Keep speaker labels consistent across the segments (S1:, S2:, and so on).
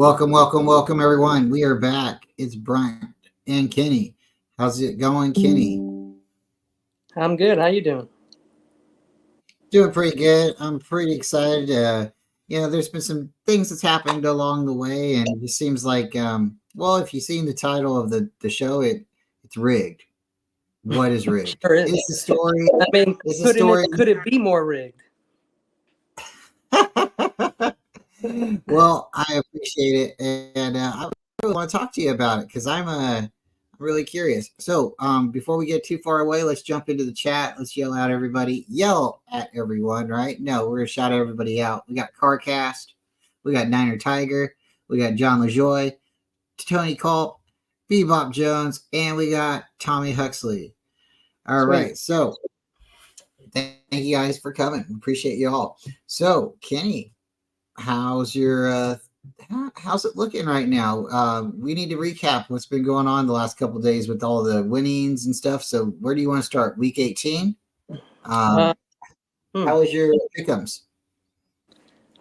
S1: Welcome, everyone. We are back. It's Bryant and Kenny. How's it going, Kenny?
S2: I'm good. How you doing?
S1: Doing pretty good. I'm pretty excited. There's been some things that's happened along the way, and it seems like, if you've seen the title of the show, it's rigged. What is rigged?
S2: Sure is.
S1: Is the story?
S2: I mean,
S1: Is the
S2: couldn't
S1: story?
S2: it could it be more rigged?
S1: Well, I appreciate it, and I really want to talk to you about it because I'm really curious. So, before we get too far away, let's jump into the chat. Let's yell at everyone, right? No, we're gonna shout everybody out. We got Carcast, we got Niner Tiger, we got John LaJoy, Tony Culp, Bebop Jones, and we got Tommy Huxley. All
S2: Sweet.
S1: right, so thank you guys for coming. Appreciate you all. So, Kenny, how's your how's it looking right now? We need to recap what's been going on the last couple of days with all the winnings and stuff. So where do you want to start? Week 18.
S2: Uh,
S1: How was your pick'ems?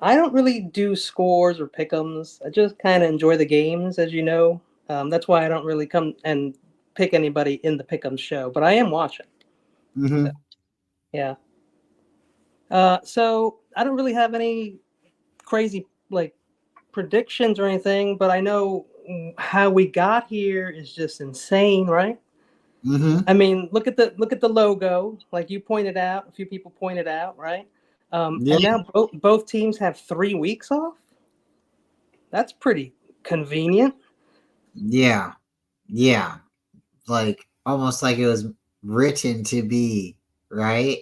S2: I don't really do scores or pick'ems. I just kind of enjoy the games, as you know. That's why I don't really come and pick anybody in the pick'em show, but I am watching.
S1: Mm-hmm.
S2: So, yeah. So I don't really have any crazy like predictions or anything, but I know how we got here is just insane, right?
S1: Mm-hmm.
S2: I mean, look at the logo, like you pointed out. A few people pointed out, right?
S1: Yeah.
S2: And now both teams have 3 weeks off. That's pretty convenient.
S1: Yeah. Yeah. Like almost like it was written to be, right?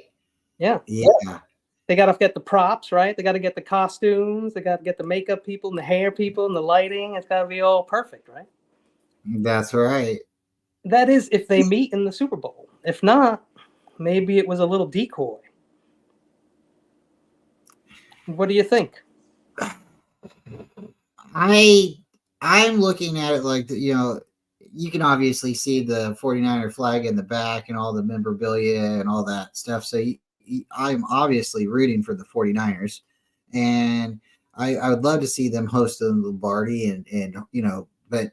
S2: Yeah,
S1: Yeah.
S2: they got to get the props, right? They got to get the costumes. They got to get the makeup people and the hair people and the lighting. It's got to be all perfect, right?
S1: That's right.
S2: That is, if they meet in the Super Bowl. If not, maybe it was a little decoy. What do you think?
S1: I'm looking at it like you can obviously see the 49er flag in the back and all the memorabilia and all that stuff. So I'm obviously rooting for the 49ers, and I would love to see them host the Lombardi but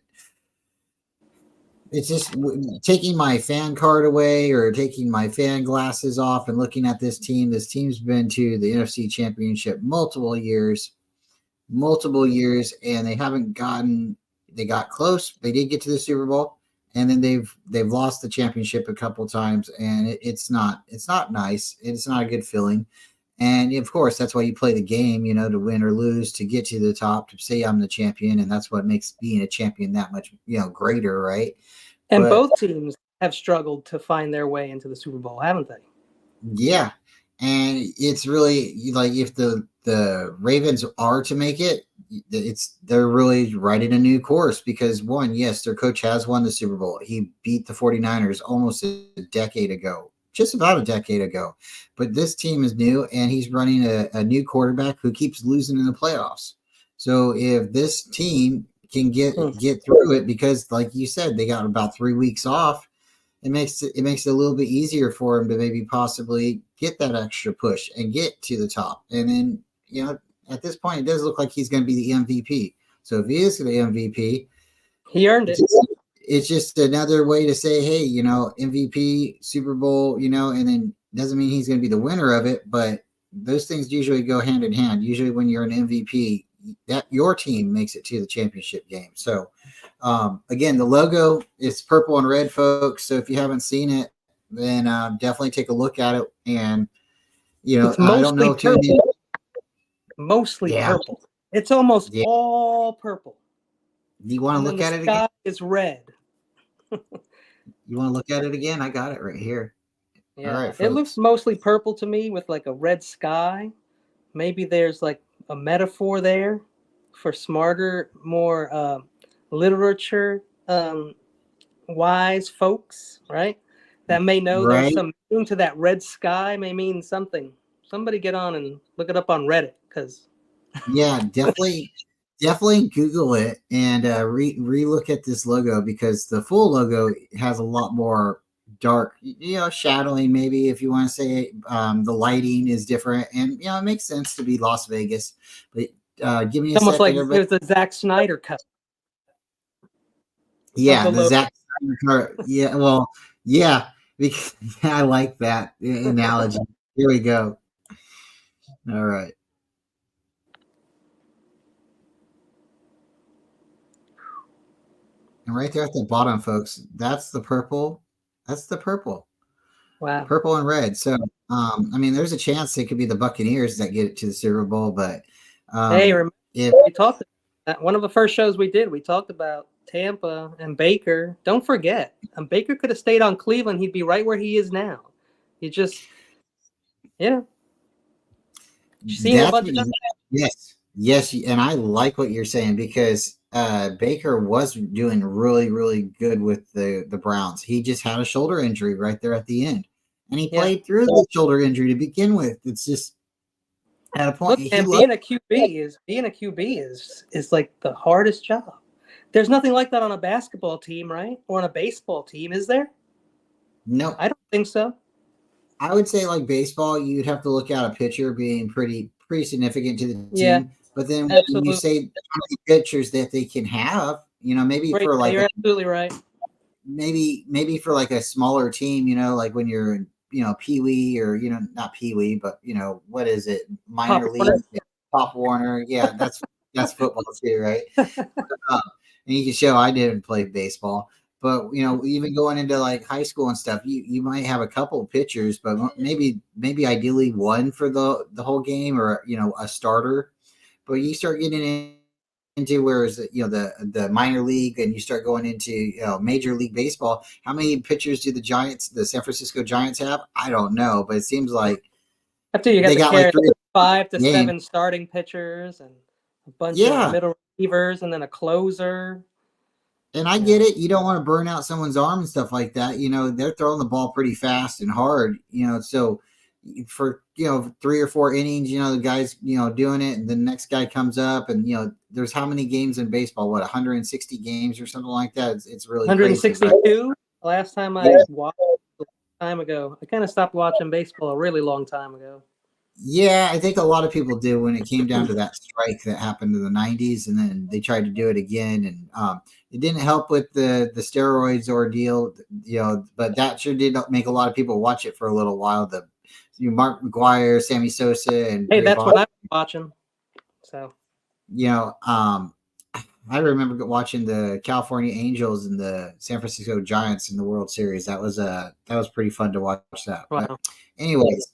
S1: it's just taking my fan card away or taking my fan glasses off and looking at this team. This team's been to the NFC Championship multiple years, and they haven't gotten. They got close. They did get to the Super Bowl, and then they've lost the championship a couple times, and it's not nice. It's not a good feeling. And of course, that's why you play the game, to win or lose, to get to the top, to say I'm the champion, and that's what makes being a champion that much, greater, right?
S2: And
S1: But
S2: both teams have struggled to find their way into the Super Bowl, haven't they?
S1: yeah, and it's really like if the Ravens are to make it, they're really writing a new course because one, yes, their coach has won the Super Bowl. He beat the 49ers almost a decade ago, just about a decade ago. But this team is new, and he's running a new quarterback who keeps losing in the playoffs. So if this team can get through it, because like you said, they got about 3 weeks off, it makes it a little bit easier for him to maybe possibly get that extra push and get to the top. And then, at this point, it does look like he's going to be the MVP. So if he is the MVP,
S2: He earned it.
S1: it's just another way to say, hey, MVP, Super Bowl, and then doesn't mean he's going to be the winner of it, but those things usually go hand in hand. Usually when you're an MVP, that your team makes it to the championship game. So again, the logo is purple and red, folks. So if you haven't seen it, then definitely take a look at it. And
S2: It's
S1: I don't
S2: mostly
S1: know too many.
S2: purple. Mostly
S1: Yeah,
S2: purple. It's almost
S1: yeah.
S2: all purple.
S1: Do you want to
S2: And then
S1: look
S2: the
S1: at it again?
S2: sky is red.
S1: You want to look at it again? I got it right here.
S2: Yeah.
S1: All right,
S2: It looks
S1: folks.
S2: mostly purple to me with like a red sky. Maybe there's like a metaphor there for smarter, more literature wise folks, right? That may know there's
S1: Right?
S2: some meaning to that red sky, may mean something. Somebody get on and look it up on Reddit because
S1: Yeah, definitely Google it and re-look at this logo because the full logo has a lot more dark, shadowing. Maybe if you want to say the lighting is different, and it makes sense to be Las Vegas, but Give me a
S2: It's almost
S1: second,
S2: like
S1: everybody.
S2: it was a Zack Snyder cut of
S1: Yeah,
S2: the
S1: the
S2: logo.
S1: Zack Snyder car. Yeah, well, yeah, because I like that analogy. Here we go. All right. And right there at the bottom, folks, that's the purple. That's the
S2: Wow.
S1: purple and red. So, I mean, there's a chance it could be the Buccaneers that get it to the Super Bowl, but
S2: Hey, remember
S1: if
S2: we talked about one of the first shows we did. We talked about Tampa and Baker. Don't forget, Baker could have stayed on Cleveland. He'd be right where he is now. You just, you know, you see him a
S1: that's
S2: bunch
S1: what
S2: of times.
S1: yes, yes, and I like what you're saying because Baker was doing really, really good with the Browns. He just had a shoulder injury right there at the end, and he
S2: Yeah.
S1: played through the shoulder injury to begin with. It's just at a point
S2: Look,
S1: he
S2: and
S1: loved.
S2: being a QB is like the hardest job. There's nothing like that on a basketball team, right? Or on a baseball team, is there?
S1: No,
S2: I don't think so.
S1: I would say like baseball, you'd have to look at a pitcher being pretty significant to the
S2: Yeah,
S1: team. But then when you
S2: absolutely.
S1: say how many pitchers that they can have, maybe
S2: Right.
S1: for like
S2: You're absolutely right.
S1: maybe for like a smaller team, like when you're in, Pee Wee or not Pee Wee, but what is it,
S2: Pop
S1: minor league,
S2: Warner.
S1: Pop Warner, yeah, that's football too, right? And you can show I didn't play baseball, but even going into like high school and stuff, you might have a couple of pitchers, but maybe ideally one for the whole game or a starter. But you start getting into whereas the minor league and you start going into major league baseball. How many pitchers do the San Francisco Giants have? I don't know, but it seems like
S2: After you got
S1: they
S2: to
S1: got like
S2: carry 5 to
S1: game.
S2: 7 starting pitchers and a bunch of
S1: Yeah.
S2: middle relievers and then a closer.
S1: And I
S2: Yeah.
S1: get it. You don't want to burn out someone's arm and stuff like that. They're throwing the ball pretty fast and hard. So for 3 or 4 innings, the guy's doing it, and the next guy comes up, and there's how many games in baseball? What 160 games or something like that? It's really crazy.
S2: 162. Last time I
S1: Yeah.
S2: watched a long time ago. I kind of stopped watching baseball a really long time ago.
S1: Yeah, I think a lot of people do when it came down to that strike that happened in the '90s, and then they tried to do it again, and it didn't help with the steroids ordeal, but that sure did make a lot of people watch it for a little while. Mark McGuire, Sammy Sosa, and
S2: Hey,
S1: Ray
S2: that's
S1: Bonds.
S2: what I was watching. So
S1: I remember watching the California Angels and the San Francisco Giants in the World Series. That was pretty fun to watch that.
S2: wow.
S1: But anyways,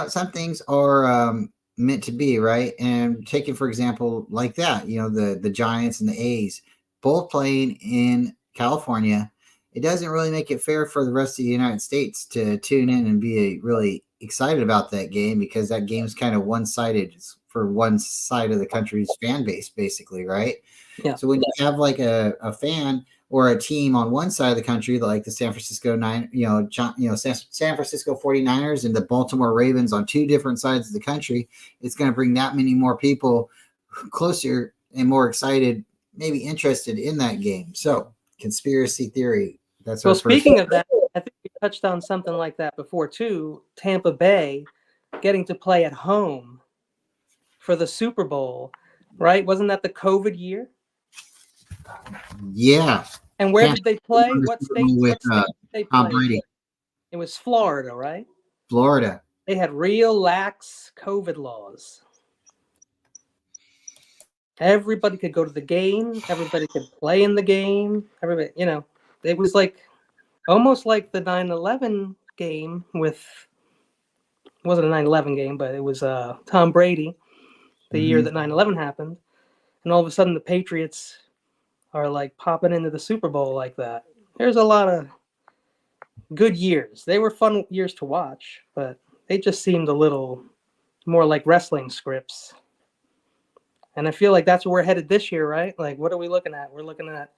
S1: some things are meant to be, right? And taking for example, like that, the Giants and the A's both playing in California. It doesn't really make it fair for the rest of the United States to tune in and be really excited about that game because that game's kind of one-sided for one side of the country's fan base, basically, right?
S2: Yeah.
S1: So when you have like a fan or a team on one side of the country, like the San Francisco San Francisco 49ers and the Baltimore Ravens on two different sides of the country, it's going to bring that many more people closer and more excited, maybe interested in that game. So conspiracy theory. That's
S2: Well,
S1: our first.
S2: speaking of that, I think we touched on something like that before too. Tampa Bay getting to play at home for the Super Bowl, right? Wasn't that the COVID year?
S1: Yeah.
S2: And where did they play? What state?
S1: With
S2: Did they
S1: Tom
S2: play?
S1: Brady,
S2: It was Florida, right?
S1: Florida.
S2: They had real lax COVID laws. Everybody could go to the game. Everybody could play in the game. Everybody, it was like almost like the 9/11 game with, it wasn't a 9/11 game, but it was Tom Brady, the year that 9/11 happened. And all of a sudden the Patriots are like popping into the Super Bowl like that. There's a lot of good years. They were fun years to watch, but they just seemed a little more like wrestling scripts. And I feel like that's where we're headed this year, right? Like, what are we looking at? We're looking at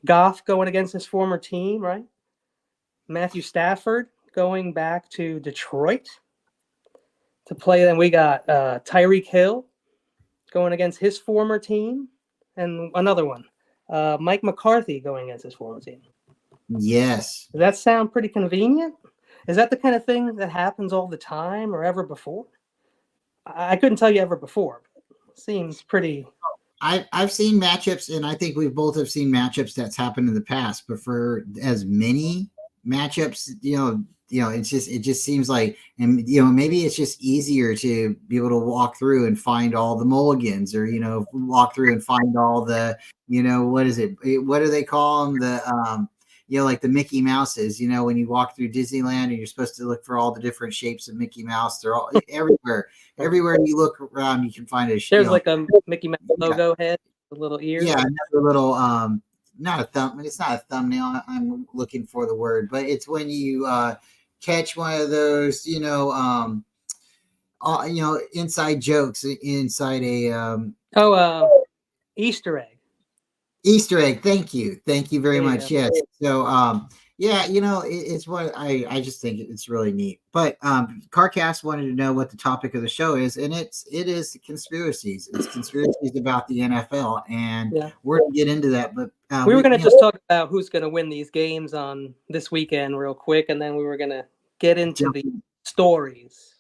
S2: Goff going against his former team, right? Matthew Stafford going back to Detroit to play. Then we got Tyreek Hill going against his former team, and another one, Mike McCarthy going against his former team.
S1: Yes.
S2: Does that sound pretty convenient? Is that the kind of thing that happens all the time or ever before? I couldn't tell you ever before. Seems pretty.
S1: I've seen matchups, and I think we both have seen matchups that's happened in the past. But for as many matchups, it just seems like, and maybe it's just easier to be able to walk through and find all the mulligans, or walk through and find all the, what is it? What do they call them? Like the Mickey Mouses. When you walk through Disneyland and you're supposed to look for all the different shapes of Mickey Mouse, they're all everywhere. Everywhere you look around, you can find
S2: There's like a Mickey Mouse logo head, the little ears.
S1: Yeah, another little not a thumb. It's not a thumbnail. I'm looking for the word, but it's when you catch one of those, inside jokes inside a
S2: Easter egg.
S1: Easter egg. Thank you very much.
S2: Go.
S1: Yes. So yeah, it's what I just think it's really neat. But Carcast wanted to know what the topic of the show is, and it is conspiracies. It's conspiracies about the NFL, and we're gonna get into that. But
S2: we were gonna just talk about who's gonna win these games on this weekend real quick, and then we were gonna get into the stories.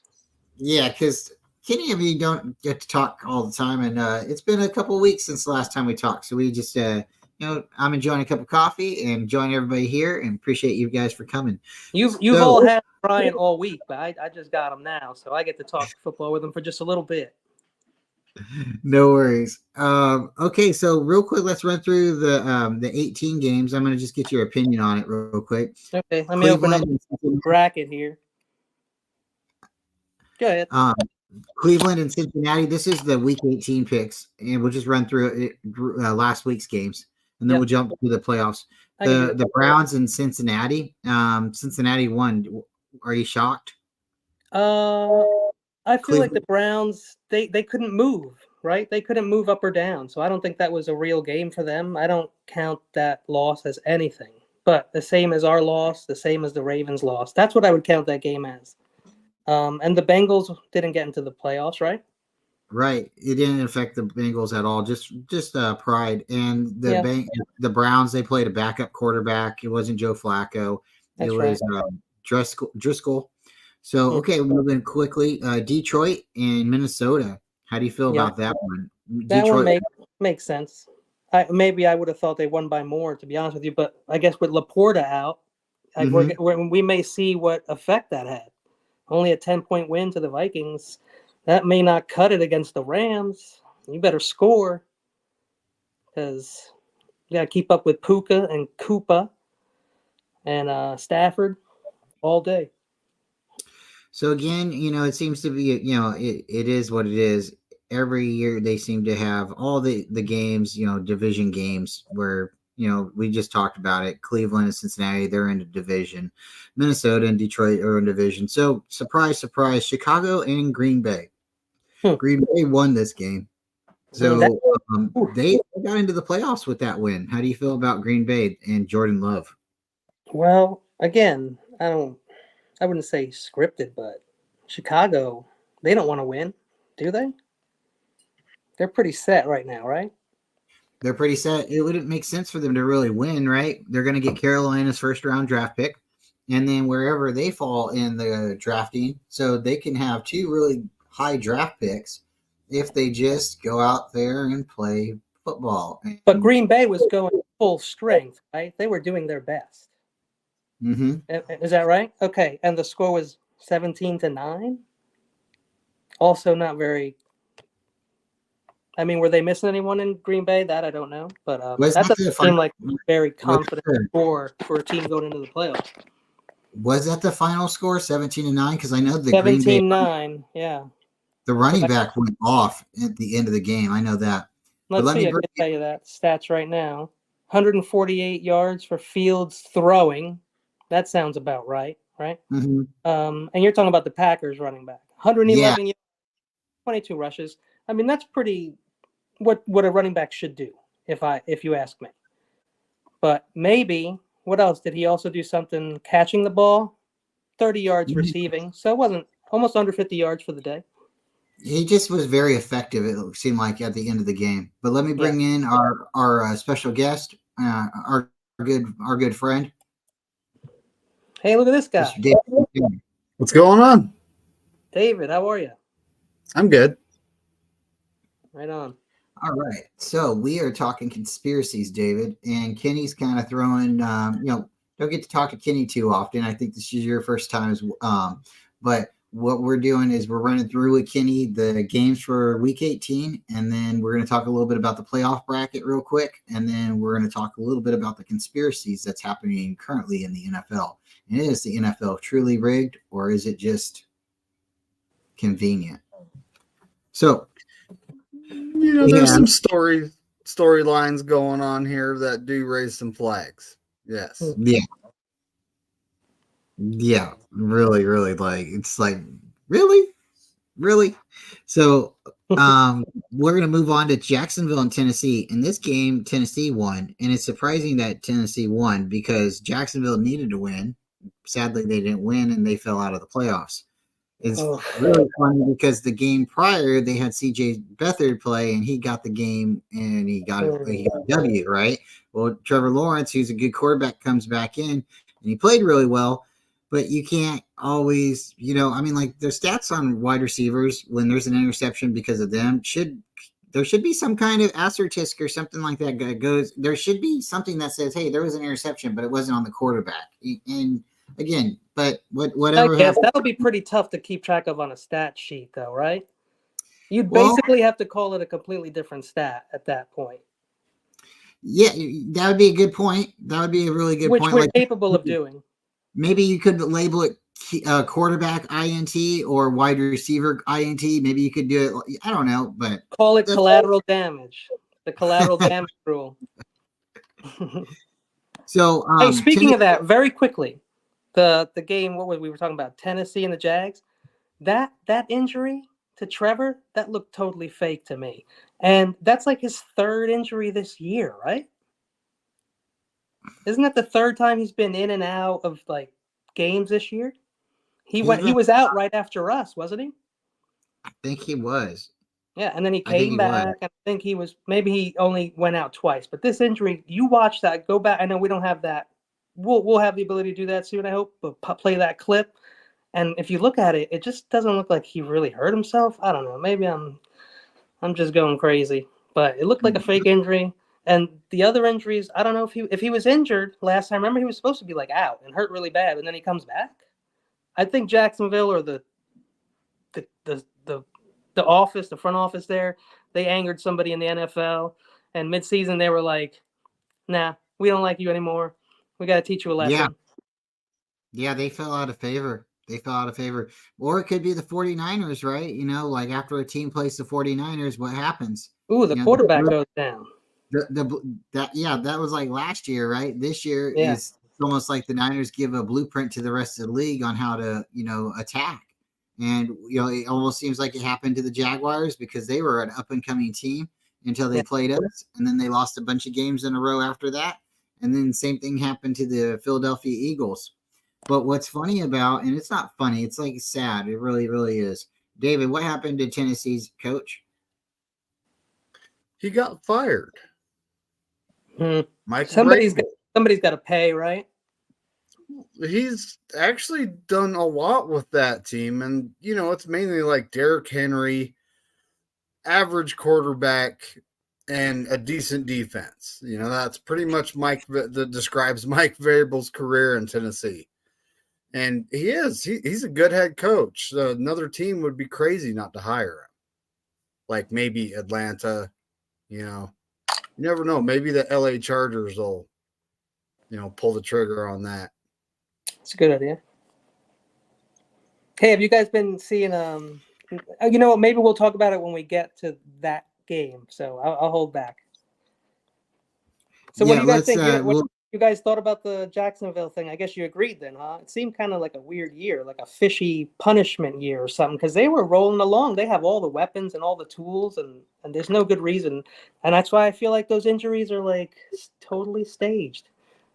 S1: Yeah, because Kenny and me don't get to talk all the time, and it's been a couple of weeks since the last time we talked. So we just, I'm enjoying a cup of coffee and enjoying everybody here, and appreciate you guys for coming.
S2: You've all had Bryant all week, but I just got him now, so I get to talk football with him for just a little bit.
S1: No worries. Okay, so real quick, let's run through the 18 games. I'm going to just get your opinion on it real quick.
S2: Okay, let me open up the bracket here. Go ahead.
S1: Cleveland and Cincinnati. This is the Week 18 picks, and we'll just run through last week's games, and then we'll jump to the playoffs. The Browns and Cincinnati. Cincinnati won. Are you shocked?
S2: I feel like the Browns, they couldn't move, right? They couldn't move up or down, so I don't think that was a real game for them. I don't count that loss as anything, but the same as our loss, the same as the Ravens' loss. That's what I would count that game as. And the Bengals didn't get into the playoffs, right?
S1: Right. It didn't affect the Bengals at all. Just pride. And the Browns, they played a backup quarterback. It wasn't Joe Flacco. It was Driscoll. So, okay, moving quickly. Detroit and Minnesota. How do you feel about that one?
S2: That one makes sense. Maybe I would have thought they won by more, to be honest with you. But I guess with Laporta out, we may see what effect that had. Only a 10-point win to the Vikings. That may not cut it against the Rams. You better score, because you got to keep up with Puka and Koopa and Stafford all day.
S1: So again, it seems to be, it is what it is. Every year they seem to have all the games, division games where, we just talked about it. Cleveland and Cincinnati, they're in a division. Minnesota and Detroit are in division. So surprise, surprise, Chicago and Green Bay. Green Bay won this game. So they got into the playoffs with that win. How do you feel about Green Bay and Jordan Love?
S2: Well, again, I wouldn't say scripted, but Chicago, they don't want to win, do they? They're pretty set right now, right?
S1: They're pretty set. It wouldn't make sense for them to really win, right? They're going to get Carolina's first-round draft pick, and then wherever they fall in the drafting, so they can have two really high draft picks if they just go out there and play football.
S2: But Green Bay was going full strength, right? They were doing their best.
S1: Mm-hmm.
S2: Is that right? Okay, and the score was 17-9. Also, not very. I mean, were they missing anyone in Green Bay? That I don't know, but that doesn't seem like a very confident score for a team going into the playoffs.
S1: Was that the final score, 17-9? Because I know the
S2: 17-9, yeah.
S1: The running back went off at the end of the game. I know that.
S2: Let's see. I can tell you that stats right now. 148 yards for Fields throwing. That sounds about right?
S1: Mm-hmm.
S2: And you're talking about the Packers running back. 111 yards, 22 rushes. I mean, that's pretty what a running back should do, if you ask me. But maybe, what else? Did he also do something catching the ball? 30 yards receiving. So it wasn't almost under 50 yards for the day.
S1: He just was very effective, it seemed like, at the end of the game. But let me bring in our special guest, our good friend.
S2: Hey, look at this guy.
S3: What's going on?
S2: David, how are you?
S3: I'm good.
S2: Right on.
S1: All right. So we are talking conspiracies, David, and Kenny's kind of throwing, don't get to talk to Kenny too often. I think this is your first time, but what we're doing is we're running through with Kenny the games for Week 18, and then we're going to talk a little bit about the playoff bracket real quick, and then we're going to talk a little bit about the conspiracies that's happening currently in the NFL. And is the NFL truly rigged, or is it just convenient? So
S3: There's
S1: yeah.
S3: some storylines going on here that do raise some flags. Yes.
S1: Yeah. Yeah, really, really, like it's like really, really. So, we're gonna move on to Jacksonville and Tennessee. In this game, Tennessee won, and it's surprising that Tennessee won because Jacksonville needed to win. Sadly, they didn't win, and they fell out of the playoffs. It's really funny because the game prior they had CJ Beathard play and he got the game and he got a W, right? Well, Trevor Lawrence, who's a good quarterback, comes back in and he played really well, but you can't always, like their stats on wide receivers when there's an interception because of them there should be some kind of asterisk or something like that goes. There should be something that says, "Hey, there was an interception, but it wasn't on the quarterback." And again, but whatever
S2: I guess
S1: happened,
S2: that'll be pretty tough to keep track of on a stat sheet, though, right? You'd
S1: well,
S2: basically have to call it a completely different stat at that point.
S1: yeah, that would be a good point. That would be a really good
S2: Which
S1: point.
S2: we're
S1: Like
S2: capable of doing.
S1: maybe you could label it quarterback INT or wide receiver INT. Maybe you could do it. I don't know, but
S2: Call it collateral damage. The collateral damage rule.
S1: So,
S2: hey, speaking of that, very quickly, the game. What we were talking about? Tennessee and the Jags. That injury to Trevor, that looked totally fake to me, and that's like his third injury this year, right? Isn't that the third time he's been in and out of like games this year? He was out right after us, wasn't he?
S1: I think he was.
S2: Yeah, and then he came back, and I think maybe he only went out twice. But this injury, you watch that, go back. I know we don't have that. We'll have the ability to do that soon, I hope. But play that clip, and if you look at it, it just doesn't look like he really hurt himself. I don't know. Maybe I'm just going crazy, but it looked like a fake injury. And the other injuries, I don't know if he was injured last time. Remember, he was supposed to be like out and hurt really bad, and then he comes back. I think Jacksonville or the office, the front office there, they angered somebody in the NFL, and midseason they were like, "Nah, we don't like you anymore. We got to teach you a lesson."
S1: Yeah, they fell out of favor. Or it could be the 49ers, right? Like after a team plays the 49ers, what happens?
S2: Ooh, the quarterback goes down.
S1: That was like last year, right? This year is almost like the Niners give a blueprint to the rest of the league on how to, attack. And, it almost seems like it happened to the Jaguars because they were an up-and-coming team until they played us. And then they lost a bunch of games in a row after that. And then the same thing happened to the Philadelphia Eagles. But what's funny about, and it's not funny, it's like sad. It really, really is. David, what happened to Tennessee's coach?
S3: He got fired.
S2: Somebody's got to pay, right?
S3: He's actually done a lot with that team, and it's mainly like Derrick Henry, average quarterback, and a decent defense. That's pretty much that describes Mike Vrabel's career in Tennessee. And he's a good head coach. Another team would be crazy not to hire him. Like maybe Atlanta, you never know. Maybe the LA Chargers will, pull the trigger on that.
S2: It's a good idea. Hey, have you guys been seeing? Maybe we'll talk about it when we get to that game. So I'll hold back. So what do you guys think? What you guys thought about the Jacksonville thing? I guess you agreed then, huh? It seemed kind of like a weird year, like a fishy punishment year or something, because they were rolling along. They have all the weapons and all the tools, and there's no good reason. And that's why I feel like those injuries are like totally staged.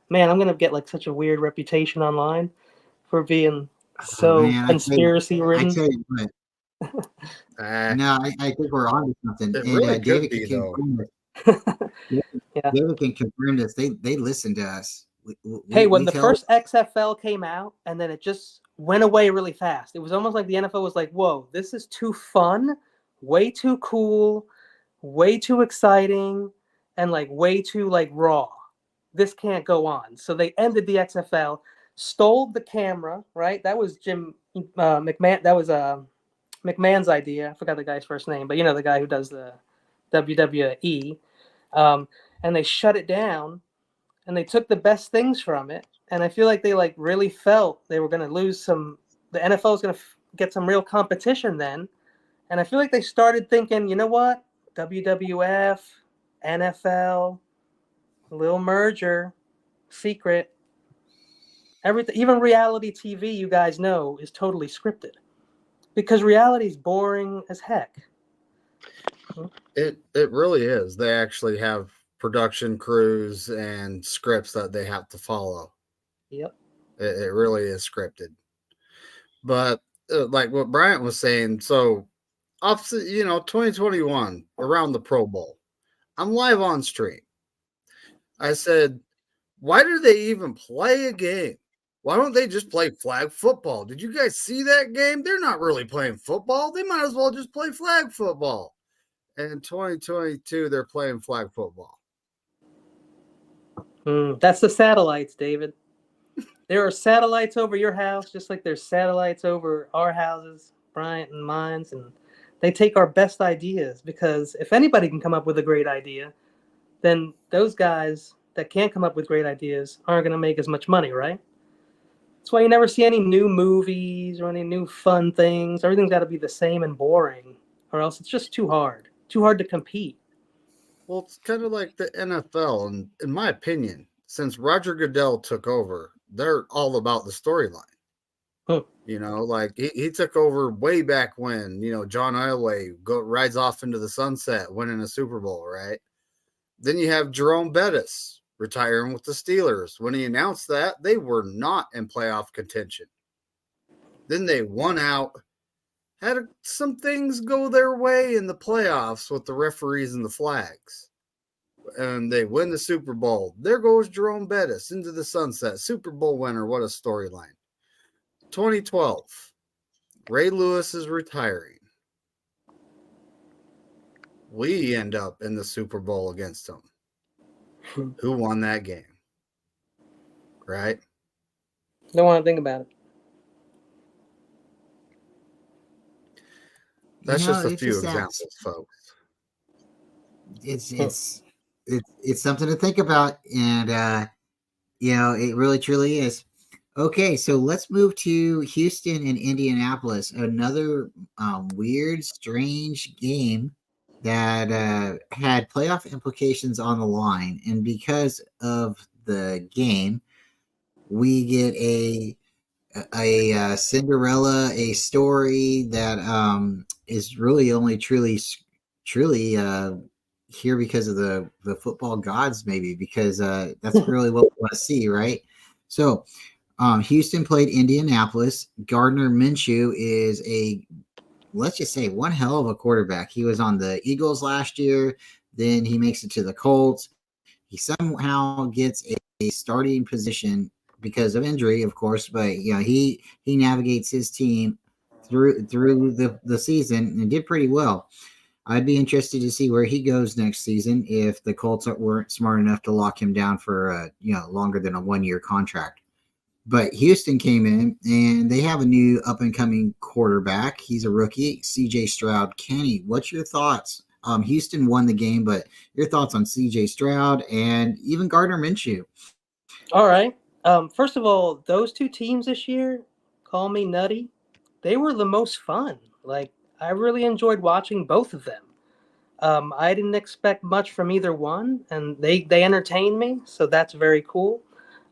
S2: Man, I'm gonna get like such a weird reputation online for being so conspiracy ridden.
S1: I tell you what. No, I think we're on to something.
S3: It really David can confirm
S1: this. David can confirm this. They listen to us.
S2: When the first XFL came out and then it just went away really fast. It was almost like the NFL was like, "Whoa, this is too fun, way too cool. way too exciting and like way too like raw. This can't go on. So they ended the XFL, stole the camera, right? That was Jim McMahon. That was McMahon's idea. I forgot the guy's first name, but you know, the guy who does the WWE. And they shut it down and they took the best things from it. And I feel like they like really felt they were going to lose some. The NFL was going to get some real competition then, and I feel like they started thinking, you know what, WWF, NFL, little merger, secret, everything, even reality TV. You guys know is totally scripted because reality is boring as heck.
S3: It really is. They actually have production crews and scripts that they have to follow.
S2: Yep.
S3: It really is scripted. But like what Bryant was saying, so opposite, 2021 around the Pro Bowl, I'm live on stream. I said, why do they even play a game? Why don't they just play flag football? Did you guys see that game? They're not really playing football. They might as well just play flag football. And in 2022, they're playing flag football.
S2: That's the satellites, David. There are satellites over your house, just like there's satellites over our houses, Bryant and mine's, and they take our best ideas because if anybody can come up with a great idea, then those guys that can't come up with great ideas aren't going to make as much money, right? That's why you never see any new movies or any new fun things. Everything's got to be the same and boring, or else it's just too hard to compete.
S3: Well, it's kind of like the NFL, and in my opinion, since Roger Goodell took over, they're all about the storyline. Like he took over way back when, John Elway rides off into the sunset, winning a Super Bowl, right? Then you have Jerome Bettis retiring with the Steelers. When he announced that, they were not in playoff contention. Then they won out, had some things go their way in the playoffs with the referees and the flags. And they win the Super Bowl. There goes Jerome Bettis into the sunset. Super Bowl winner. What a storyline. 2012. Ray Lewis is retiring. We end up in the Super Bowl against him. Who won that game? Right?
S2: Don't want to think about it.
S3: That's just a few examples, folks.
S1: It's something to think about, and it really truly is. Okay, so let's move to Houston and Indianapolis. Another weird, strange game that had playoff implications on the line, and because of the game, we get a Cinderella, a story that is really only truly here because of the football gods, maybe, because that's really what we want to see, right? So Houston played Indianapolis. Gardner Minshew is let's just say, one hell of a quarterback. He was on the Eagles last year. Then he makes it to the Colts. He somehow gets a starting position because of injury, of course, but he navigates his team through the season and did pretty well. I'd be interested to see where he goes next season if the Colts weren't smart enough to lock him down for longer than a 1-year contract. But Houston came in and they have a new up and coming quarterback. He's a rookie, CJ Stroud. Kenny, what's your thoughts? Houston won the game, but your thoughts on CJ Stroud and even Gardner Minshew?
S2: All right. First of all, those two teams this year, call me nutty, they were the most fun. Like, I really enjoyed watching both of them. I didn't expect much from either one, and they entertained me, so that's very cool.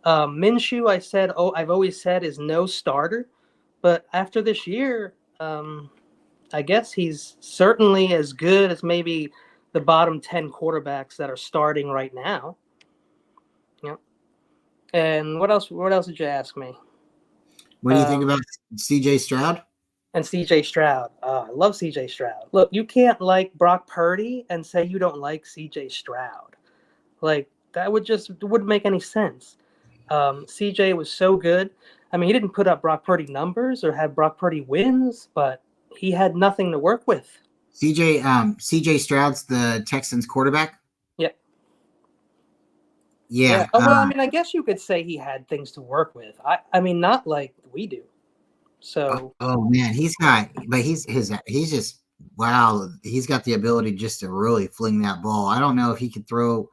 S2: Minshew, I've always said is no starter, but after this year, I guess he's certainly as good as maybe the bottom 10 quarterbacks that are starting right now. Yeah. And what else did you ask me?
S1: What do you think about CJ Stroud?
S2: And CJ Stroud. I love CJ Stroud. Look, you can't like Brock Purdy and say you don't like CJ Stroud. Like, that wouldn't make any sense. CJ was so good. I mean, he didn't put up Brock Purdy numbers or have Brock Purdy wins, but he had nothing to work with.
S1: CJ Stroud's the Texans quarterback.
S2: Yeah.
S1: Yeah.
S2: Oh, well, I mean, I guess you could say he had things to work with. I mean, not like we do. So.
S1: Oh man, he's just wow. He's got the ability just to really fling that ball. I don't know if he can throw,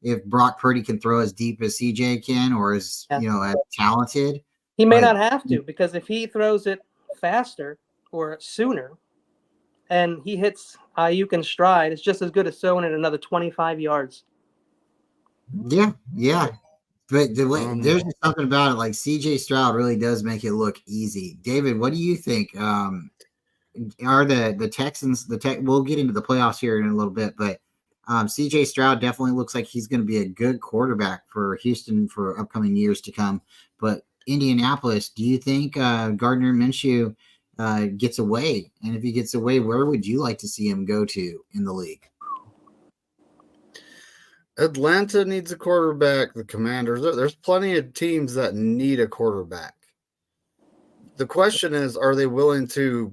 S1: if Brock Purdy can throw as deep as CJ can, or as
S2: Yeah.
S1: as talented.
S2: He may
S1: But
S2: not have to, because if he throws it faster or sooner, and he hits Ayuk in stride, it's just as good as throwing it another 25 yards.
S1: yeah. But the way there's
S3: Um,
S1: just something about it, like CJ Stroud really does make it look easy. David, what do you think? Are the Texans we'll get into the playoffs here in a little bit, but CJ Stroud definitely looks like he's going to be a good quarterback for Houston for upcoming years to come. But Indianapolis, do you think Gardner Minshew gets away? And if he gets away, where would you like to see him go to in the league?
S3: Atlanta needs a quarterback. The Commanders, there's plenty of teams that need a quarterback. The question is, are they willing to,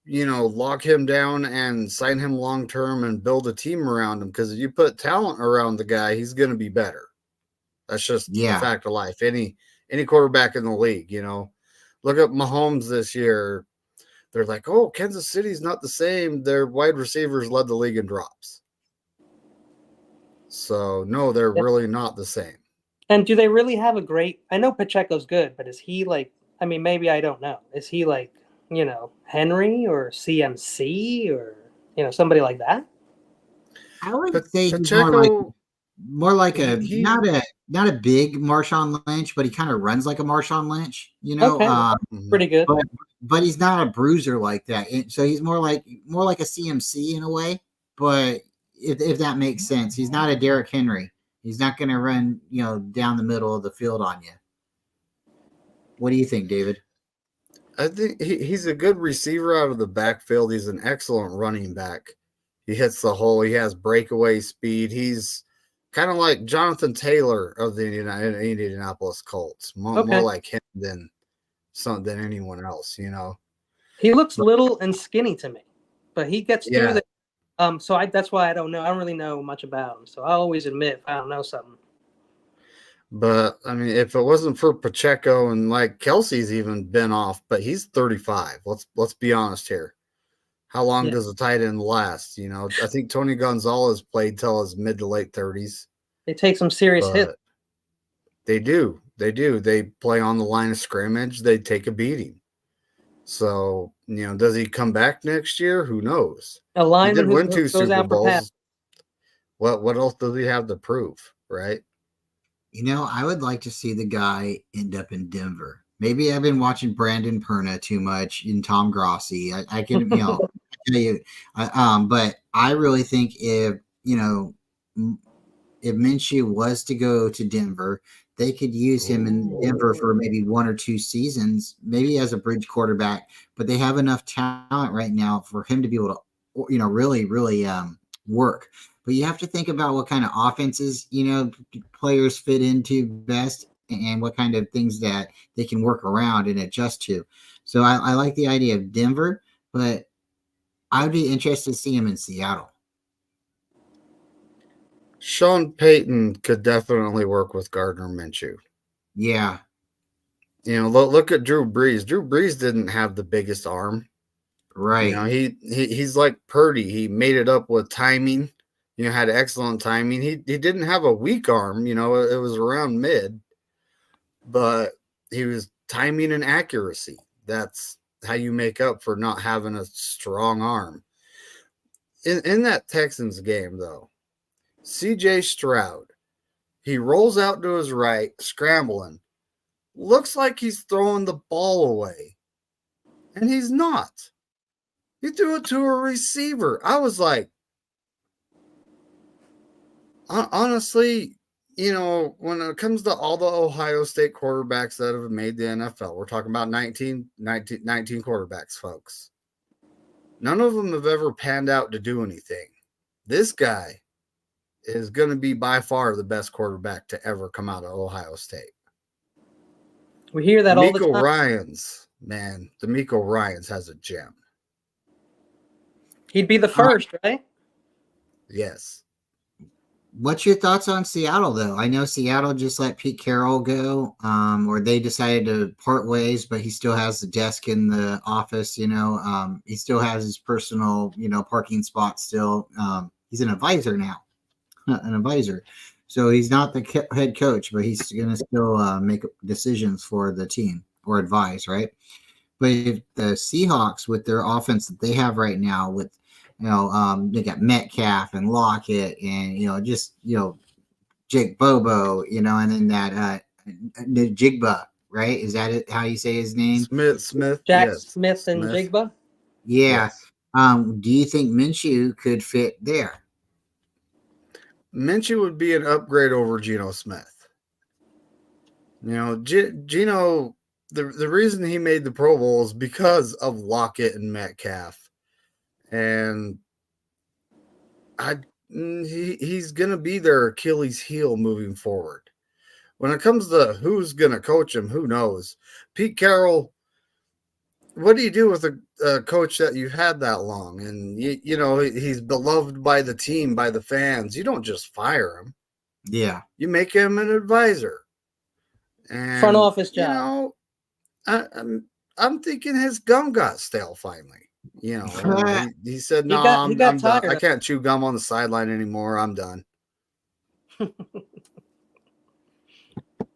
S3: lock him down and sign him long term and build a team around him? Because if you put talent around the guy, he's going to be better. That's just a
S1: Yeah.
S3: fact of life. Any quarterback in the league, look at Mahomes this year. They're like, oh, Kansas City's not the same. Their wide receivers led the league in drops. So no, they're really not the same.
S2: And do they really have a great? I know Pacheco's good, but is he like? I mean, maybe I don't know. Is he like Henry or CMC or somebody like that?
S1: I would say he's
S3: Pacheco,
S1: more like a
S3: he
S1: not a big Marshawn Lynch, but he kind of runs like a Marshawn Lynch,
S2: Okay, pretty good.
S1: but he's not a bruiser like that. So he's more like a CMC in a way. But if that makes sense, he's not a Derrick Henry. He's not going to run down the middle of the field on you. What do you think, David?
S3: I think he's a good receiver out of the backfield. He's an excellent running back. He hits the hole. He has breakaway speed. He's kind of like Jonathan Taylor of the Indianapolis Colts. More like him than anyone else,
S2: He looks little and skinny to me, but he gets through the. So that's why I don't know. I don't really know much about him. So I always admit if I don't know something.
S3: But I mean, if it wasn't for Pacheco and like Kelsey's even been off, but he's 35. Let's be honest here. How long does a tight end last? I think Tony Gonzalez played till his mid to late 30s.
S2: They take some serious hits.
S3: They do. They play on the line of scrimmage. They take a beating. So, does he come back next year? Who knows?
S2: A lineman
S3: he did win
S2: who
S3: 2
S2: goes
S3: Super
S2: out for
S3: Bowls.
S2: pass.
S3: What else does he have to prove, right?
S1: I would like to see the guy end up in Denver. Maybe I've been watching Brandon Perna too much and Tom Grossi. I can, tell you, but I really think if Minshew was to go to Denver, they could use him in Denver for maybe 1 or 2 seasons, maybe as a bridge quarterback. But they have enough talent right now for him to be able to, really, really work. But you have to think about what kind of offenses, players fit into best and what kind of things that they can work around and adjust to. So I like the idea of Denver, but I would be interested to see him in Seattle.
S3: Sean Payton could definitely work with Gardner Minshew.
S1: Yeah.
S3: Look at Drew Brees. Drew Brees didn't have the biggest arm.
S1: Right.
S3: He's like Purdy. He made it up with timing. Had excellent timing. He didn't have a weak arm. It was around mid, but he was timing and accuracy. That's how you make up for not having a strong arm. In that Texans game, though, C.J. Stroud, he rolls out to his right, scrambling. Looks like he's throwing the ball away, and he's not. He threw it to a receiver. I was like, honestly, when it comes to all the Ohio State quarterbacks that have made the NFL, we're talking about 19 quarterbacks, folks. None of them have ever panned out to do anything. This guy is going to be by far the best quarterback to ever come out of Ohio State.
S2: We hear that all the time.
S3: DeMeco Ryans has a gem.
S2: He'd be the first, right?
S3: Yes.
S1: What's your thoughts on Seattle, though? I know Seattle just let Pete Carroll go, or they decided to part ways, but he still has the desk in the office. He still has his personal, parking spot still. He's an advisor now, an advisor. So he's not the head coach, but he's going to still make decisions for the team or advise, right? But if the Seahawks, with their offense that they have right now, with they got Metcalf and Lockett and Jake Bobo, and then that Jigba, right? Is that it? How you say his name?
S3: Smith.
S2: Jack
S3: Yes.
S2: Smith and Jigba.
S1: Yeah.
S3: Yes.
S1: Do you think Minshew could fit there?
S3: Minshew would be an upgrade over Geno Smith. Geno, the reason he made the Pro Bowl is because of Lockett and Metcalf. And he's going to be their Achilles heel moving forward. When it comes to who's going to coach him, who knows? Pete Carroll, what do you do with a coach that you've had that long? And, he's beloved by the team, by the fans. You don't just fire him.
S1: Yeah.
S3: You make him an advisor. And,
S2: Front office job.
S3: I'm thinking his gum got stale finally. He said, "No, I'm done. I can't chew gum on the sideline anymore. I'm done."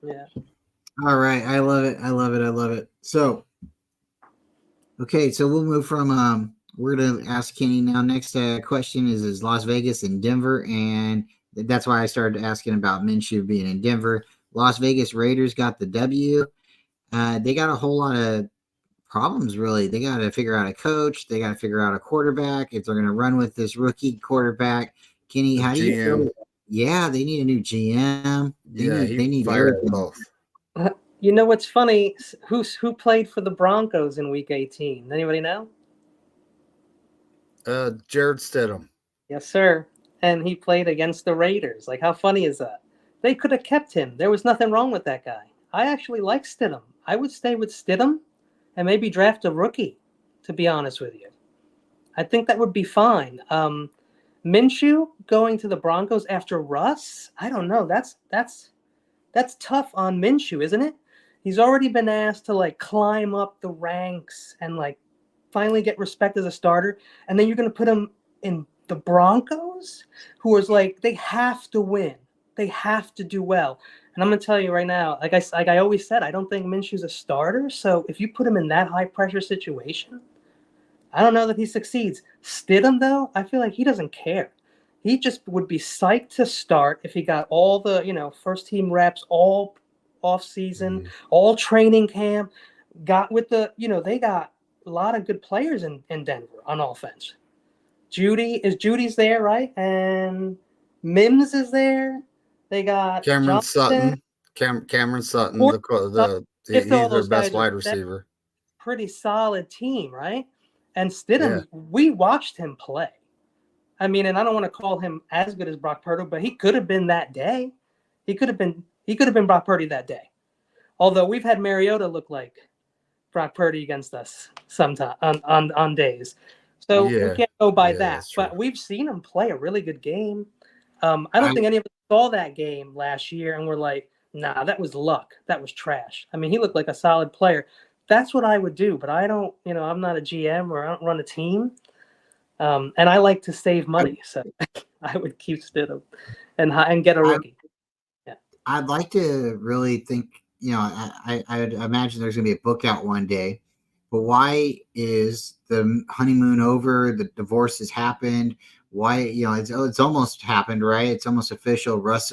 S2: Yeah.
S1: All right. I love it. I love it. I love it. So, okay. So we'll move from, we're going to ask Kenny now. Next question is Las Vegas and Denver. And that's why I started asking about Minshew being in Denver. Las Vegas Raiders got the W. They got a whole lot of problems, really. They got to figure out a coach. They got to figure out a quarterback. If they're going to run with this rookie quarterback, Kenny, how do you feel? Yeah, they need a new GM. They need everything.
S3: Both.
S2: You know what's funny? Who played for the Broncos in Week 18? Anybody know?
S3: Jared Stidham.
S2: Yes, sir. And he played against the Raiders. Like, how funny is that? They could have kept him. There was nothing wrong with that guy. I actually like Stidham. I would stay with Stidham and maybe draft a rookie, to be honest with you. I think that would be fine. Minshew going to the Broncos after Russ? I don't know. That's tough on Minshew, isn't it? He's already been asked to like climb up the ranks and like finally get respect as a starter, and then you're going to put him in the Broncos, who is like, they have to win. They have to do well. And I'm going to tell you right now, like I always said, I don't think Minshew's a starter. So if you put him in that high pressure situation, I don't know that he succeeds. Stidham, though, I feel like he doesn't care. He just would be psyched to start if he got all the, first team reps, all off season, all training camp, got with they got a lot of good players in Denver on offense. Judy's there, right? And Mims is there. They got
S3: Cameron
S2: Johnson.
S3: Sutton. Cameron Sutton, he's their best wide receiver.
S2: Pretty solid team, right? And Stidham, we watched him play. I mean, and I don't want to call him as good as Brock Purdy, but he could have been that day. He could have been Brock Purdy that day. Although we've had Mariota look like Brock Purdy against us sometime on days. So we can't go by that. But we've seen him play a really good game. I don't think any of us saw that game last year and we're like, nah, that was luck. That was trash. I mean, he looked like a solid player. That's what I would do. But I don't, I'm not a GM or I don't run a team. And I like to save money. So I would keep Stidham and get a rookie.
S1: I'd like to really think, I would imagine there's going to be a book out one day. But why is the honeymoon over? The divorce has happened. Why, it's almost happened, right? It's almost official. Russ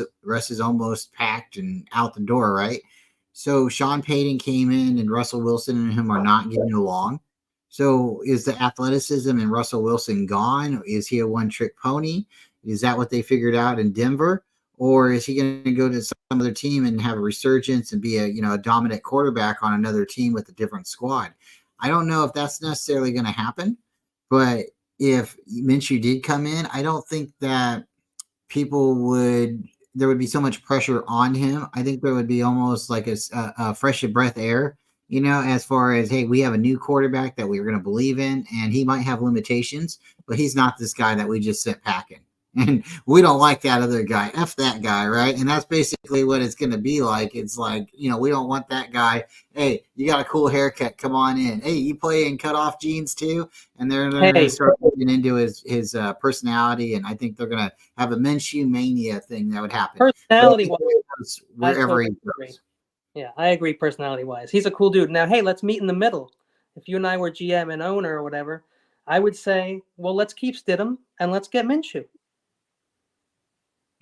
S1: is almost packed and out the door, right? So Sean Payton came in and Russell Wilson and him are not getting along. So is the athleticism in Russell Wilson gone? Is he a one-trick pony? Is that what they figured out in Denver? Or is he going to go to some other team and have a resurgence and be a dominant quarterback on another team with a different squad? I don't know if that's necessarily going to happen, but if Minshew did come in, I don't think that there would be so much pressure on him. I think there would be almost like a fresh breath air as far as, hey, we have a new quarterback that we're going to believe in, and he might have limitations, but he's not this guy that we just sent packing. And we don't like that other guy. F that guy, right? And that's basically what it's going to be like. It's like, we don't want that guy. Hey, you got a cool haircut. Come on in. Hey, you play in cutoff jeans too? And they're going to start looking into his personality. And I think they're going to have a Minshew mania thing that would happen.
S2: Personality-wise,
S1: wherever he goes.
S2: Yeah, I agree personality-wise. He's a cool dude. Now, hey, let's meet in the middle. If you and I were GM and owner or whatever, I would say, well, let's keep Stidham and let's get Minshew.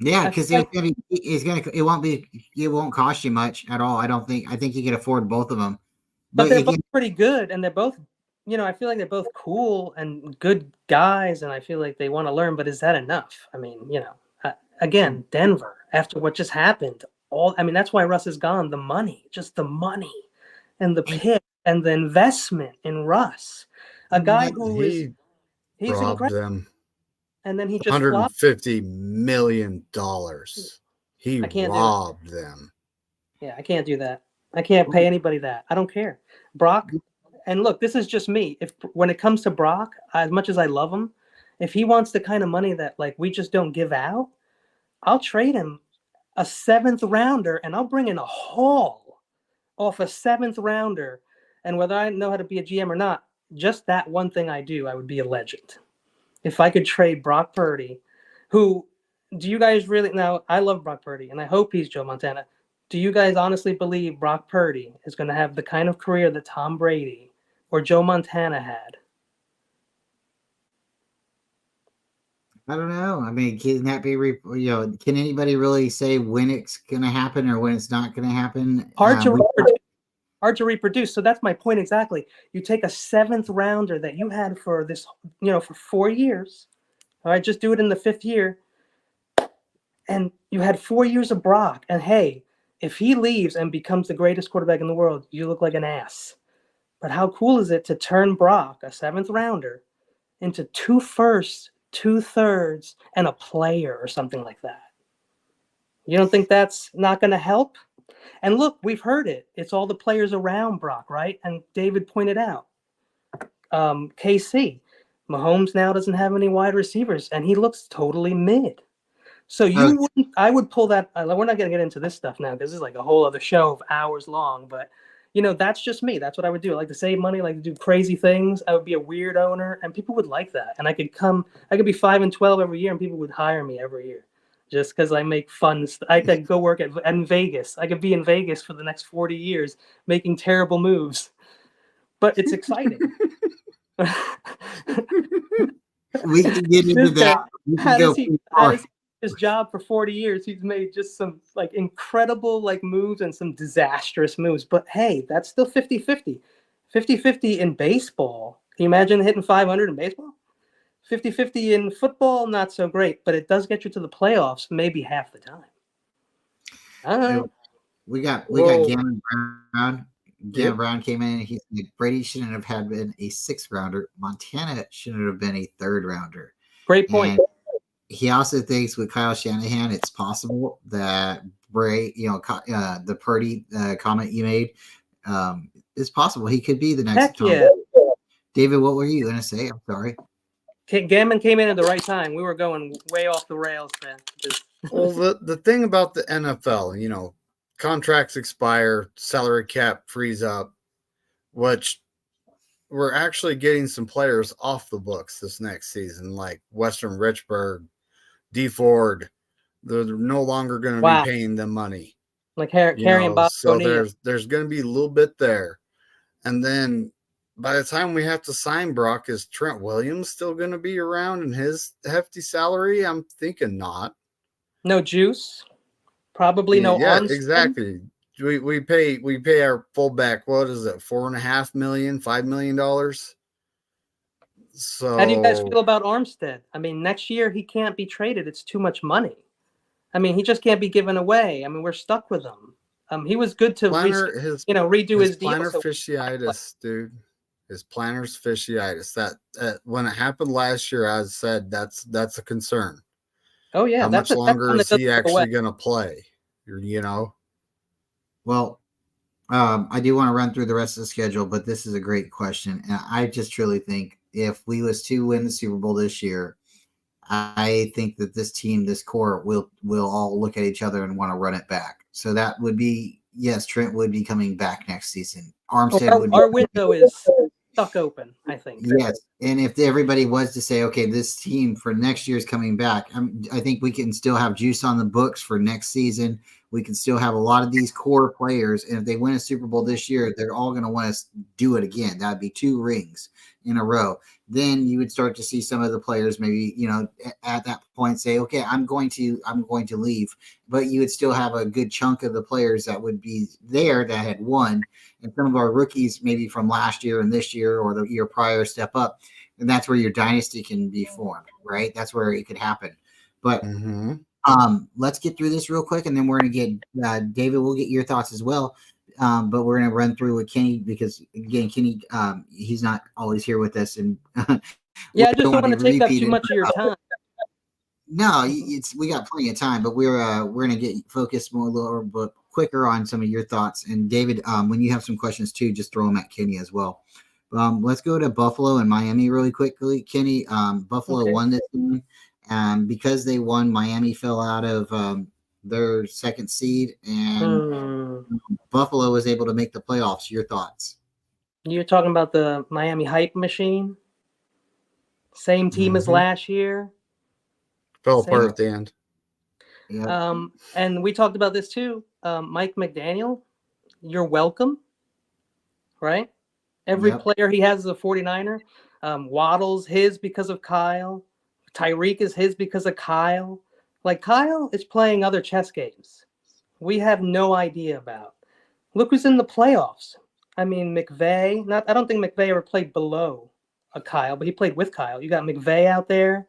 S1: Yeah, because it won't cost you much at all. I think you can afford both of them.
S2: But they're both pretty good, and they're both, I feel like they're both cool and good guys, and I feel like they want to learn. But is that enough? I mean, again, Denver after what just happened. That's why Russ is gone. The money, and the pick and the investment in Russ, a guy he's
S3: robbed
S2: incredible.
S3: them.
S2: And then he just
S3: $150 million. He robbed them.
S2: Yeah, I can't do that. I can't pay anybody that. I don't care. Brock, and look, this is just me. When it comes to Brock, as much as I love him, if he wants the kind of money that we just don't give out, I'll trade him a 7th rounder and I'll bring in a haul off a 7th rounder. And whether I know how to be a GM or not, just that one thing I would be a legend. If I could trade Brock Purdy, do you guys really, now I love Brock Purdy and I hope he's Joe Montana. Do you guys honestly believe Brock Purdy is going to have the kind of career that Tom Brady or Joe Montana had?
S1: I don't know. I mean, can that be, can anybody really say when it's going to happen or when it's not going to happen?
S2: Hard to reproduce. So that's my point exactly. You take a 7th rounder that you had for this, for 4 years. All right, just do it in the 5th year. And you had 4 years of Brock. And hey, if he leaves and becomes the greatest quarterback in the world, you look like an ass. But how cool is it to turn Brock, a 7th rounder, into 2 firsts, 2 thirds, and a player or something like that? You don't think that's not going to help? And look, we've heard it. It's all the players around Brock, right? And David pointed out, KC, Mahomes now doesn't have any wide receivers, and he looks totally mid. So I would pull that. We're not going to get into this stuff now because this is like a whole other show of hours long. But, that's just me. That's what I would do. I like to save money, like to do crazy things. I would be a weird owner, and people would like that. And I could be 5-12 every year, and people would hire me every year. Just because I make fun. I could go work in Vegas. I could be in Vegas for the next 40 years making terrible moves. But it's exciting.
S1: We can get into that.
S2: How does he his job for 40 years? He's made just some incredible moves and some disastrous moves. But hey, that's still 50-50. 50-50 in baseball. Can you imagine hitting 500 in baseball? 50-50 in football, not so great, but it does get you to the playoffs maybe half the time. All right.
S1: We got Gannon Brown. Gannon Brown came in and he said Brady shouldn't have been a 6th rounder. Montana shouldn't have been a 3rd rounder.
S2: Great point.
S1: And he also thinks with Kyle Shanahan, it's possible that the Purdy comment you made, it's possible he could be the next.
S2: Yeah.
S1: David, what were you going to say? I'm sorry.
S2: Gammon came in at the right time. We were going way off the rails, man.
S3: Well, the thing about the NFL, contracts expire, salary cap frees up, which we're actually getting some players off the books this next season, like Western Richburg, D Ford. They're no longer going to be paying them money.
S2: Like Harry and Bob.
S3: So there's going to be a little bit there. And then by the time we have to sign Brock, is Trent Williams still going to be around in his hefty salary? I'm thinking not.
S2: No juice. Probably no.
S3: Yeah, exactly. We pay our fullback. What is it? $4.5 million, $5 million. So
S2: how do you guys feel about Armstead? I mean, next year he can't be traded. It's too much money. I mean, he just can't be given away. I mean, we're stuck with him. He was good to redo his deal.
S3: Plantar fasciitis, dude. His plantar's fasciitis. That when it happened last year, I said that's a concern.
S1: Oh yeah,
S3: how much longer is he actually going to play?
S1: Well, I do want to run through the rest of the schedule, but this is a great question. And I just truly think if we was to win the Super Bowl this year, I think that this team, this core, will all look at each other and want to run it back. So that would be yes, Trent would be coming back next season. Armstead would be
S2: Our window is stuck open, I think.
S1: yes, and if everybody was to say, okay, this team for next year is coming back, I think we can still have juice on the books for next season. We can still have a lot of these core players, and if they win a Super Bowl this year, they're all going to want to do it again. That'd be 2 rings in a row. Then you would start to see some of the players maybe, at that point say, okay, I'm going to leave, but you would still have a good chunk of the players that would be there that had won, and some of our rookies maybe from last year and this year or the year prior step up, and that's where your dynasty can be formed, right? That's where it could happen. But let's get through this real quick, and then we're going to get David. We'll get your thoughts as well. But we're going to run through with Kenny because again, Kenny, he's not always here with us, and
S2: yeah, I just don't want to take up too much of your time.
S1: No, we got plenty of time, but we're going to get focused more a little bit quicker on some of your thoughts. And David, when you have some questions too, just throw them at Kenny as well. Let's go to Buffalo and Miami really quickly. Kenny, Buffalo won this game. Because they won, Miami fell out of their second seed, and Buffalo was able to make the playoffs. Your thoughts?
S2: You're talking about the Miami hype machine? Same team as last year.
S3: Fell apart at the end.
S1: Yep.
S2: And we talked about this too. Mike McDaniel, you're welcome, right? Every player he has is a 49er. Waddle's his because of Kyle. Tyreek is his because of Kyle. Like, Kyle is playing other chess games we have no idea about. Look who's in the playoffs. I mean, McVay. I don't think McVay ever played below a Kyle, but he played with Kyle. You got McVay out there.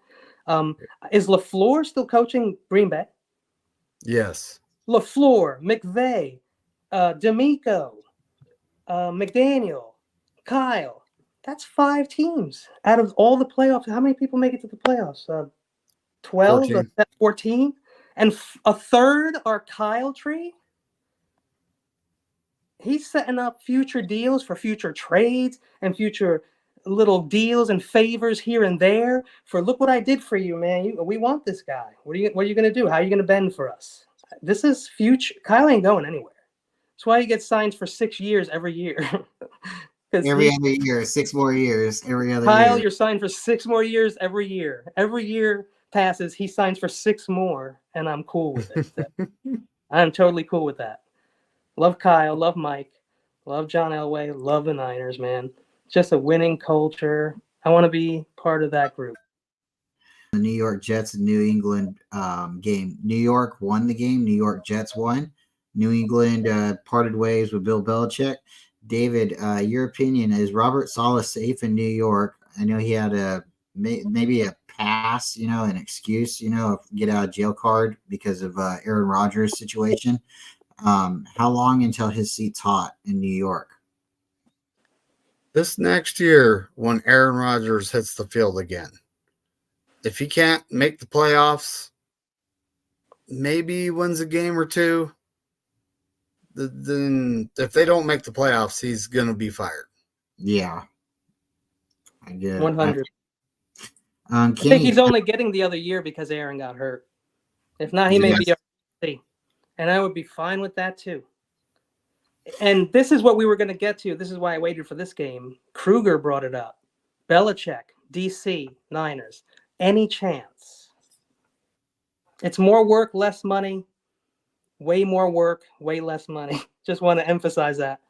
S2: Is LaFleur still coaching Green Bay?
S3: Yes.
S2: LaFleur, McVay, D'Amico, McDaniel, Kyle. That's 5 teams out of all the playoffs. How many people make it to the playoffs? 12, 14, and a third are Kyle Tree. He's setting up future deals for future trades and future little deals and favors here and there for, look what I did for you, man. We want this guy. What are you going to do? How are you going to bend for us? This is future. Kyle ain't going anywhere. That's why he gets signed for 6 years every year.
S1: Every other year, 6 more years. Every other
S2: Kyle,
S1: year.
S2: you're signed for 6 more years every year. Every year passes, he signs for 6 more, and I'm cool with it. I'm totally cool with that. Love Kyle, love Mike, love John Elway, love the Niners, man. Just a winning culture. I want to be part of that group.
S1: The New York Jets and New England game. New York won the game. New York Jets won. New England parted ways with Bill Belichick. David, your opinion, is Robert Saleh safe in New York? I know he had maybe a pass, an excuse, get out of jail card because of Aaron Rodgers' situation. How long until his seat's hot in New York?
S3: This next year, when Aaron Rodgers hits the field again, if he can't make the playoffs, maybe he wins a game or 2. Then if they don't make the playoffs, he's going to be fired.
S1: Yeah. I get
S2: 100.
S1: I
S2: think he's only getting the other year because Aaron got hurt. If not, he may be RC. And I would be fine with that too. And this is what we were going to get to. This is why I waited for this game. Kruger brought it up. Belichick, DC, Niners. Any chance? It's more work, less money. Way more work, way less money. Just want to emphasize that.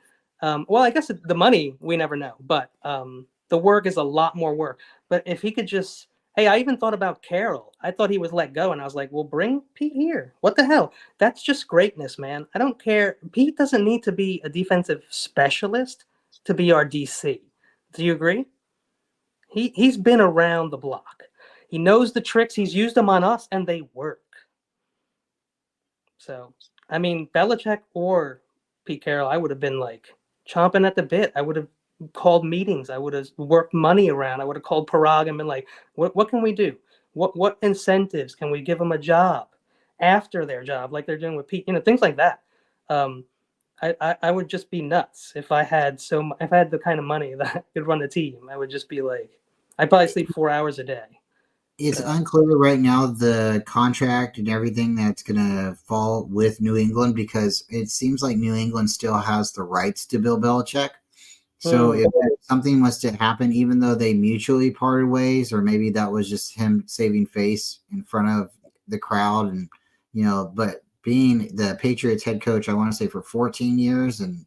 S2: Well, I guess the money, we never know. But the work is a lot more work. But if he could just... Hey, I even thought about Carroll. I thought he was let go, and I was like, well, bring Pete here. What the hell? That's just greatness, man. I don't care. Pete doesn't need to be a defensive specialist to be our DC. Do you agree? He's been around the block. He knows the tricks. He's used them on us, and they work. So, I mean, Belichick or Pete Carroll, I would have been like chomping at the bit. I would have called meetings. I would have worked money around. I would have called Parag and been like, what can we do? What incentives can we give them a job after their job, like they're doing with Pete? Things like that. I would just be nuts if I had if I had the kind of money that could run a team. I would just be like, I'd probably sleep 4 hours a day.
S1: It's unclear right now the contract and everything that's going to fall with New England, because it seems like New England still has the rights to Bill Belichick. So if something was to happen, even though they mutually parted ways, or maybe that was just him saving face in front of the crowd, and but being the Patriots head coach, I want to say for 14 years, and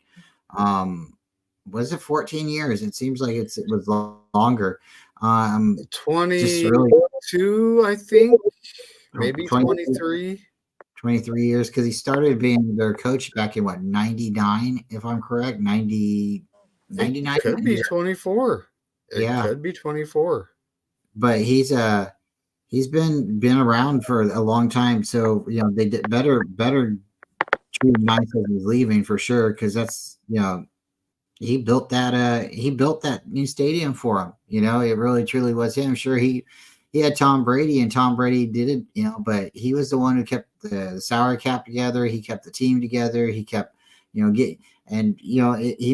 S1: was it 14 years? It seems like it was longer.
S3: 22, I think, maybe 23.
S1: 23 years, because he started being their coach back in 99, if I'm correct. 99
S3: It could be 24.
S1: Yeah.
S3: Could be 24.
S1: But he's been around for a long time, so they did better treat him nice as he's leaving, for sure, because that's he built that new stadium for him. It really truly was him. Sure, he had Tom Brady, and Tom Brady did it, but he was the one who kept the salary cap together. He kept the team together. He kept, he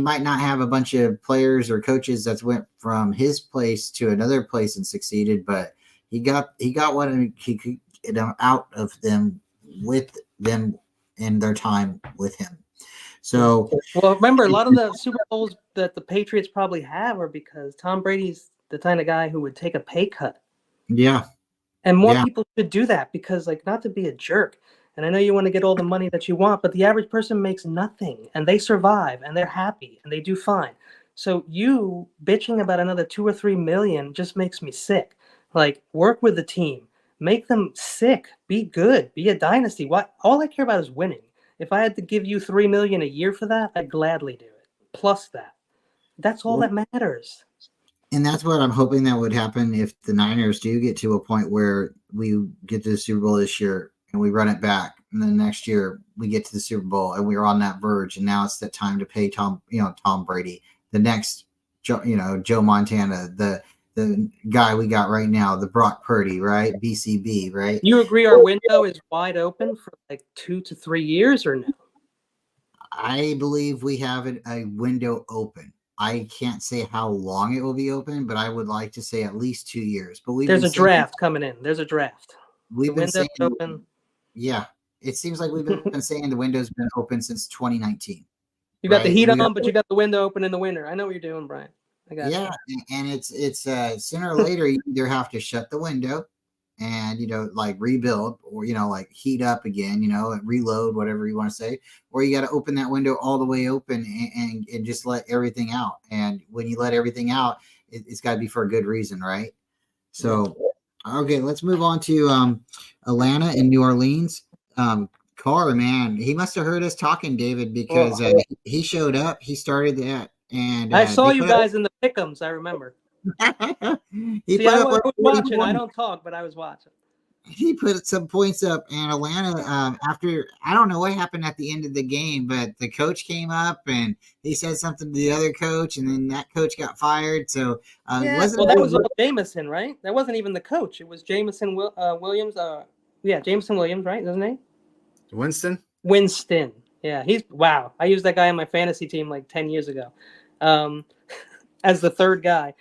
S1: might not have a bunch of players or coaches that went from his place to another place and succeeded, but he got what he could get out of them, with them in their time with him. So,
S2: well, remember, a lot of the Super Bowls that the Patriots probably have are because Tom Brady's the kind of guy who would take a pay cut.
S1: Yeah.
S2: And more people should do that, because, not to be a jerk, and I know you want to get all the money that you want, but the average person makes nothing, and they survive, and they're happy, and they do fine. So you bitching about another 2 or 3 million just makes me sick. Work with the team. Make them sick. Be good. Be a dynasty. All I care about is winning. If I had to give you $3 million a year for that, I'd gladly do it. Plus that. That's all that matters.
S1: And that's what I'm hoping that would happen if the Niners do get to a point where we get to the Super Bowl this year and we run it back, and then next year we get to the Super Bowl and we're on that verge, and now it's that time to pay Tom Brady, the next Joe Montana, the guy we got right now, the Brock Purdy, right? BCB, right?
S2: You agree our window is wide open for 2 to 3 years, or no?
S1: I believe we have a window open. I can't say how long it will be open, but I would like to say at least 2 years. But
S2: there's a draft coming in. There's a draft.
S1: We've been saying
S2: open.
S1: Yeah, it seems like we've been saying the window's been open since 2019.
S2: You got the heat on, but you got the window open in the winter. I know what you're doing, Brian. I got
S1: you. And it's sooner or later you either have to shut the window and rebuild, or heat up again, reload, whatever you want to say, or you got to open that window all the way open and just let everything out. And when you let everything out, it's got to be for a good reason, right? So okay, let's move on to Atlanta and New Orleans. Carr, man, he must have heard us talking, David, because he showed up. He started that, and
S2: I saw you guys in the pick'ems. I remember. I was watching. I don't talk, but I was watching.
S1: He put some points up, and Atlanta, after, I don't know what happened at the end of the game, but the coach came up and he said something to the other coach, and then that coach got fired. So
S2: that was Jameson, right? That wasn't even the coach. It was Jameson Williams. Jameson Williams, right? Isn't he? Winston. Yeah, wow. I used that guy on my fantasy team 10 years ago, as the third guy.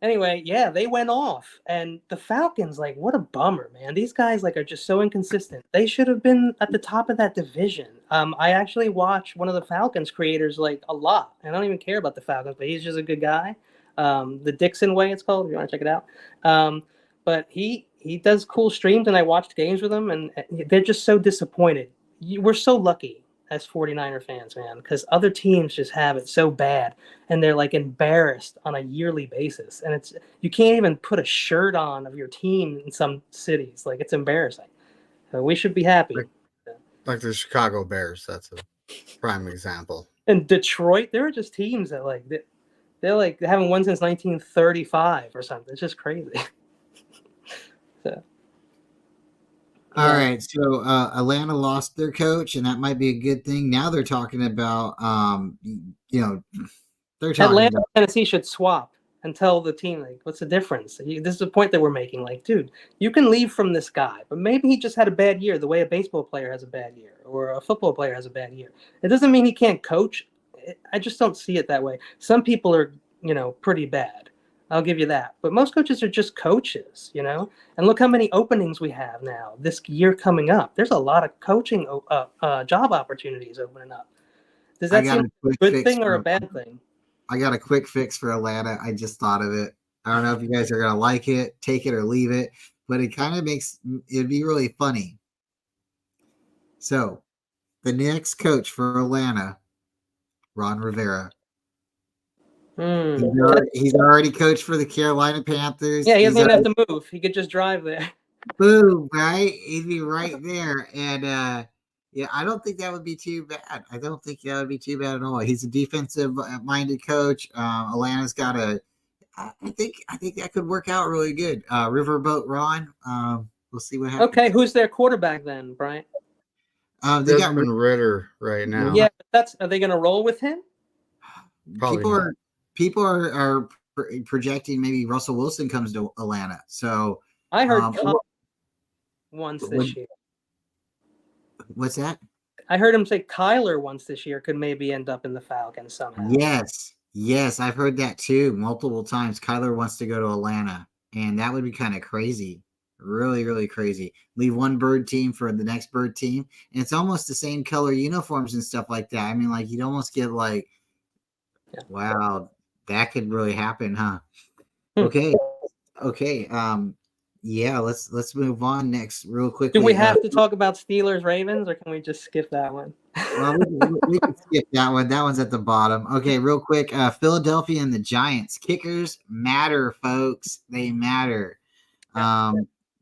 S2: Anyway, they went off, and the Falcons, what a bummer, man. These guys are just so inconsistent. They should have been at the top of that division. I actually watch one of the Falcons creators a lot. I don't even care about the Falcons, but he's just a good guy. The Dixon Way, it's called, if you want to check it out. But he does cool streams, and I watched games with him, and they're just so disappointed. We're so lucky as 49er fans, man, because other teams just have it so bad, and they're embarrassed on a yearly basis, and you can't even put a shirt on of your team in some cities. It's embarrassing. So we should be happy.
S3: Like the Chicago Bears, that's a prime example.
S2: And Detroit, there are just teams that they haven't won since 1935 or something. It's just crazy.
S1: All right, so Atlanta lost their coach, and that might be a good thing. Now they're talking about,
S2: Atlanta and Tennessee should swap and tell the team, what's the difference? This is the point that we're making. Dude, you can leave from this guy, but maybe he just had a bad year, the way a baseball player has a bad year. or a football player has a bad year. It doesn't mean he can't coach. I just don't see it that way. Some people are, pretty bad. I'll give you that. But most coaches are just coaches, And look how many openings we have now this year coming up. There's a lot of coaching job opportunities opening up. Does that seem like a good thing or a bad thing?
S1: I got a quick fix for Atlanta. I just thought of it. I don't know if you guys are going to like it, take it or leave it, but it kind of it'd be really funny. So the next coach for Atlanta, Ron Rivera. He's already coached for the Carolina Panthers.
S2: Yeah, he doesn't even have to move. He could just drive there.
S1: Boom, right? He'd be right there. And yeah, I don't think that would be too bad. I don't think that would be too bad at all. He's a defensive-minded coach. Atlanta's got I think that could work out really good. Riverboat Ron. We'll see what happens.
S2: Okay, who's their quarterback then, Bryant?
S3: They got Ritter right now.
S2: Yeah, are they going to roll with him?
S1: People are projecting maybe Russell Wilson comes to Atlanta. So
S2: I heard once this year.
S1: What's that?
S2: I heard him say Kyler once this year could maybe end up in the Falcons somehow.
S1: Yes, I've heard that too multiple times. Kyler wants to go to Atlanta, and that would be kind of crazy. Really, really crazy. Leave one bird team for the next bird team, and it's almost the same color uniforms and stuff like that. I mean, like you'd almost get like, wow, that could really happen, huh? Okay. Yeah, let's move on next real quickly.
S2: Do we have to talk about Steelers Ravens, or can we just skip that one?
S1: Well, we can skip that one. That one's at the bottom. Okay, real quick. Philadelphia and the Giants. Kickers matter, folks. They matter.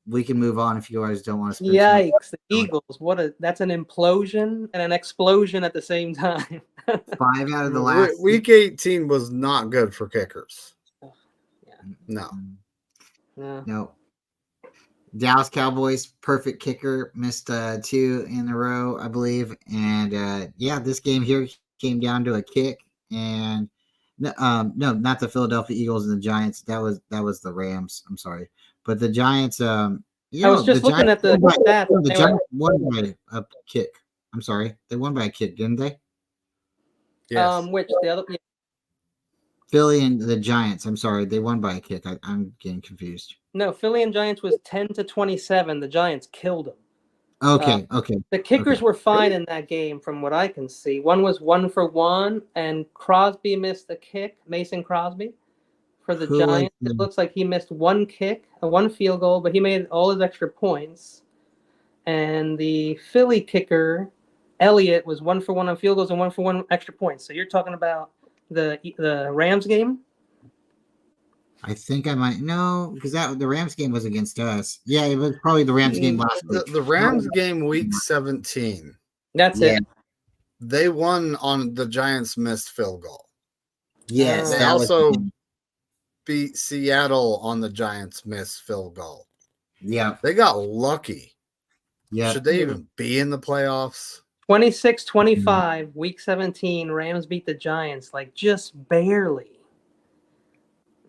S1: We can move on if you guys don't want to.
S2: Yikes! The Eagles. That's an implosion and an explosion at the same time.
S1: 5 out of the last.
S3: Week 18 was not good for kickers. No.
S1: Dallas Cowboys, perfect kicker, missed 2 in a row, I believe. And this game here came down to a kick. And no, not the Philadelphia Eagles and the Giants. That was the Rams. I'm sorry, but the Giants. I
S2: was just looking at the stats.
S1: The Giants won by a kick. I'm sorry, they won by a kick, didn't they?
S3: Yes.
S2: Which the other? Yeah.
S1: Philly and the Giants. I'm sorry, they won by a kick. I'm getting confused.
S2: No, Philly and Giants was 10-27. The Giants killed them.
S1: Okay.
S2: The kickers were fine in that game, from what I can see. One was 1 for 1, and Crosby missed a kick. Mason Crosby for the Giants. It looks like he missed 1 kick, 1 field goal, but he made all his extra points. And the Philly kicker, Elliott, was 1 for 1 on field goals and 1 for 1 extra points. So you're talking about the Rams game?
S1: I think I might know, because the Rams game was against us. Yeah, it was probably the Rams game last week.
S3: The Rams game week 17.
S2: That's it.
S3: They won on the Giants' missed field goal.
S1: Yes.
S3: They also beat Seattle on the Giants' missed field goal.
S1: Yeah.
S3: They got lucky.
S1: Yeah.
S3: Should they even be in the playoffs?
S2: 26-25, week 17, Rams beat the Giants, like just barely.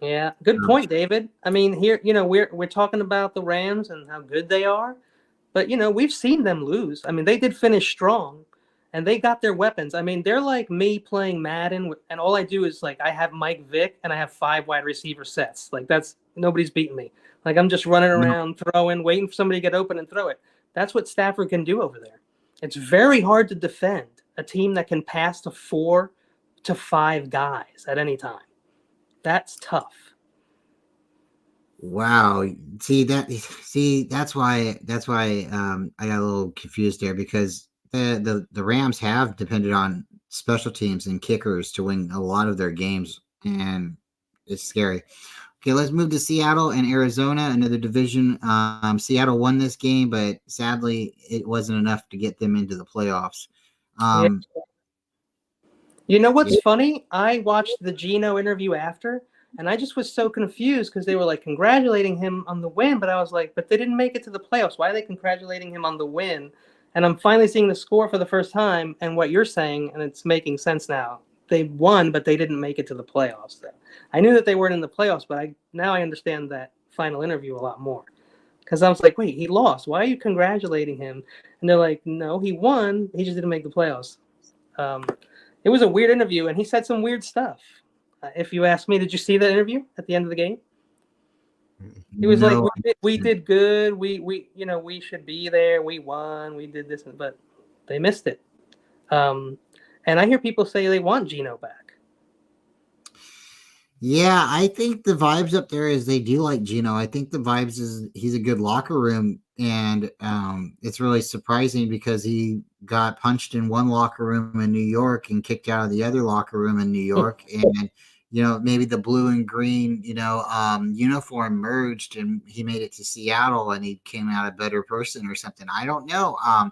S2: Yeah, good point, David. I mean, here, we're talking about the Rams and how good they are, but we've seen them lose. I mean, they did finish strong, and they got their weapons. I mean, they're like me playing Madden, and all I do is I have Mike Vick and I have 5 wide receiver sets. Like nobody's beating me. Like I'm just running around, throwing, waiting for somebody to get open and throw it. That's what Stafford can do over there. It's very hard to defend a team that can pass to 4 to 5 guys at any time. That's tough.
S1: Wow. That's why I got a little confused there, because the Rams have depended on special teams and kickers to win a lot of their games, and it's scary. Okay, let's move to Seattle and Arizona, another division. Seattle won this game, but sadly it wasn't enough to get them into the playoffs.
S2: You know what's funny? I watched the Geno interview after, and I just was so confused because they were congratulating him on the win, but I was like, but they didn't make it to the playoffs. Why are they congratulating him on the win? And I'm finally seeing the score for the first time, and what you're saying, and it's making sense now. They won, but they didn't make it to the playoffs. I knew that they weren't in the playoffs, but now I understand that final interview a lot more. Because I was like, wait, he lost. Why are you congratulating him? And they're like, no, he won. He just didn't make the playoffs. It was a weird interview, and he said some weird stuff. If you ask me, did you see that interview at the end of the game? He was like,
S1: No,
S2: we did good. We should be there. We won. We did this, but they missed it. And I hear people say they want Gino back.
S1: yeah, I think the vibes up there is they do like Gino. I think the vibes is he's a good locker room, and it's really surprising because he got punched in one locker room in New York and kicked out of the other locker room in New York, and maybe the blue and green uniform merged, and he made it to Seattle, and he came out a better person or something. I don't know. I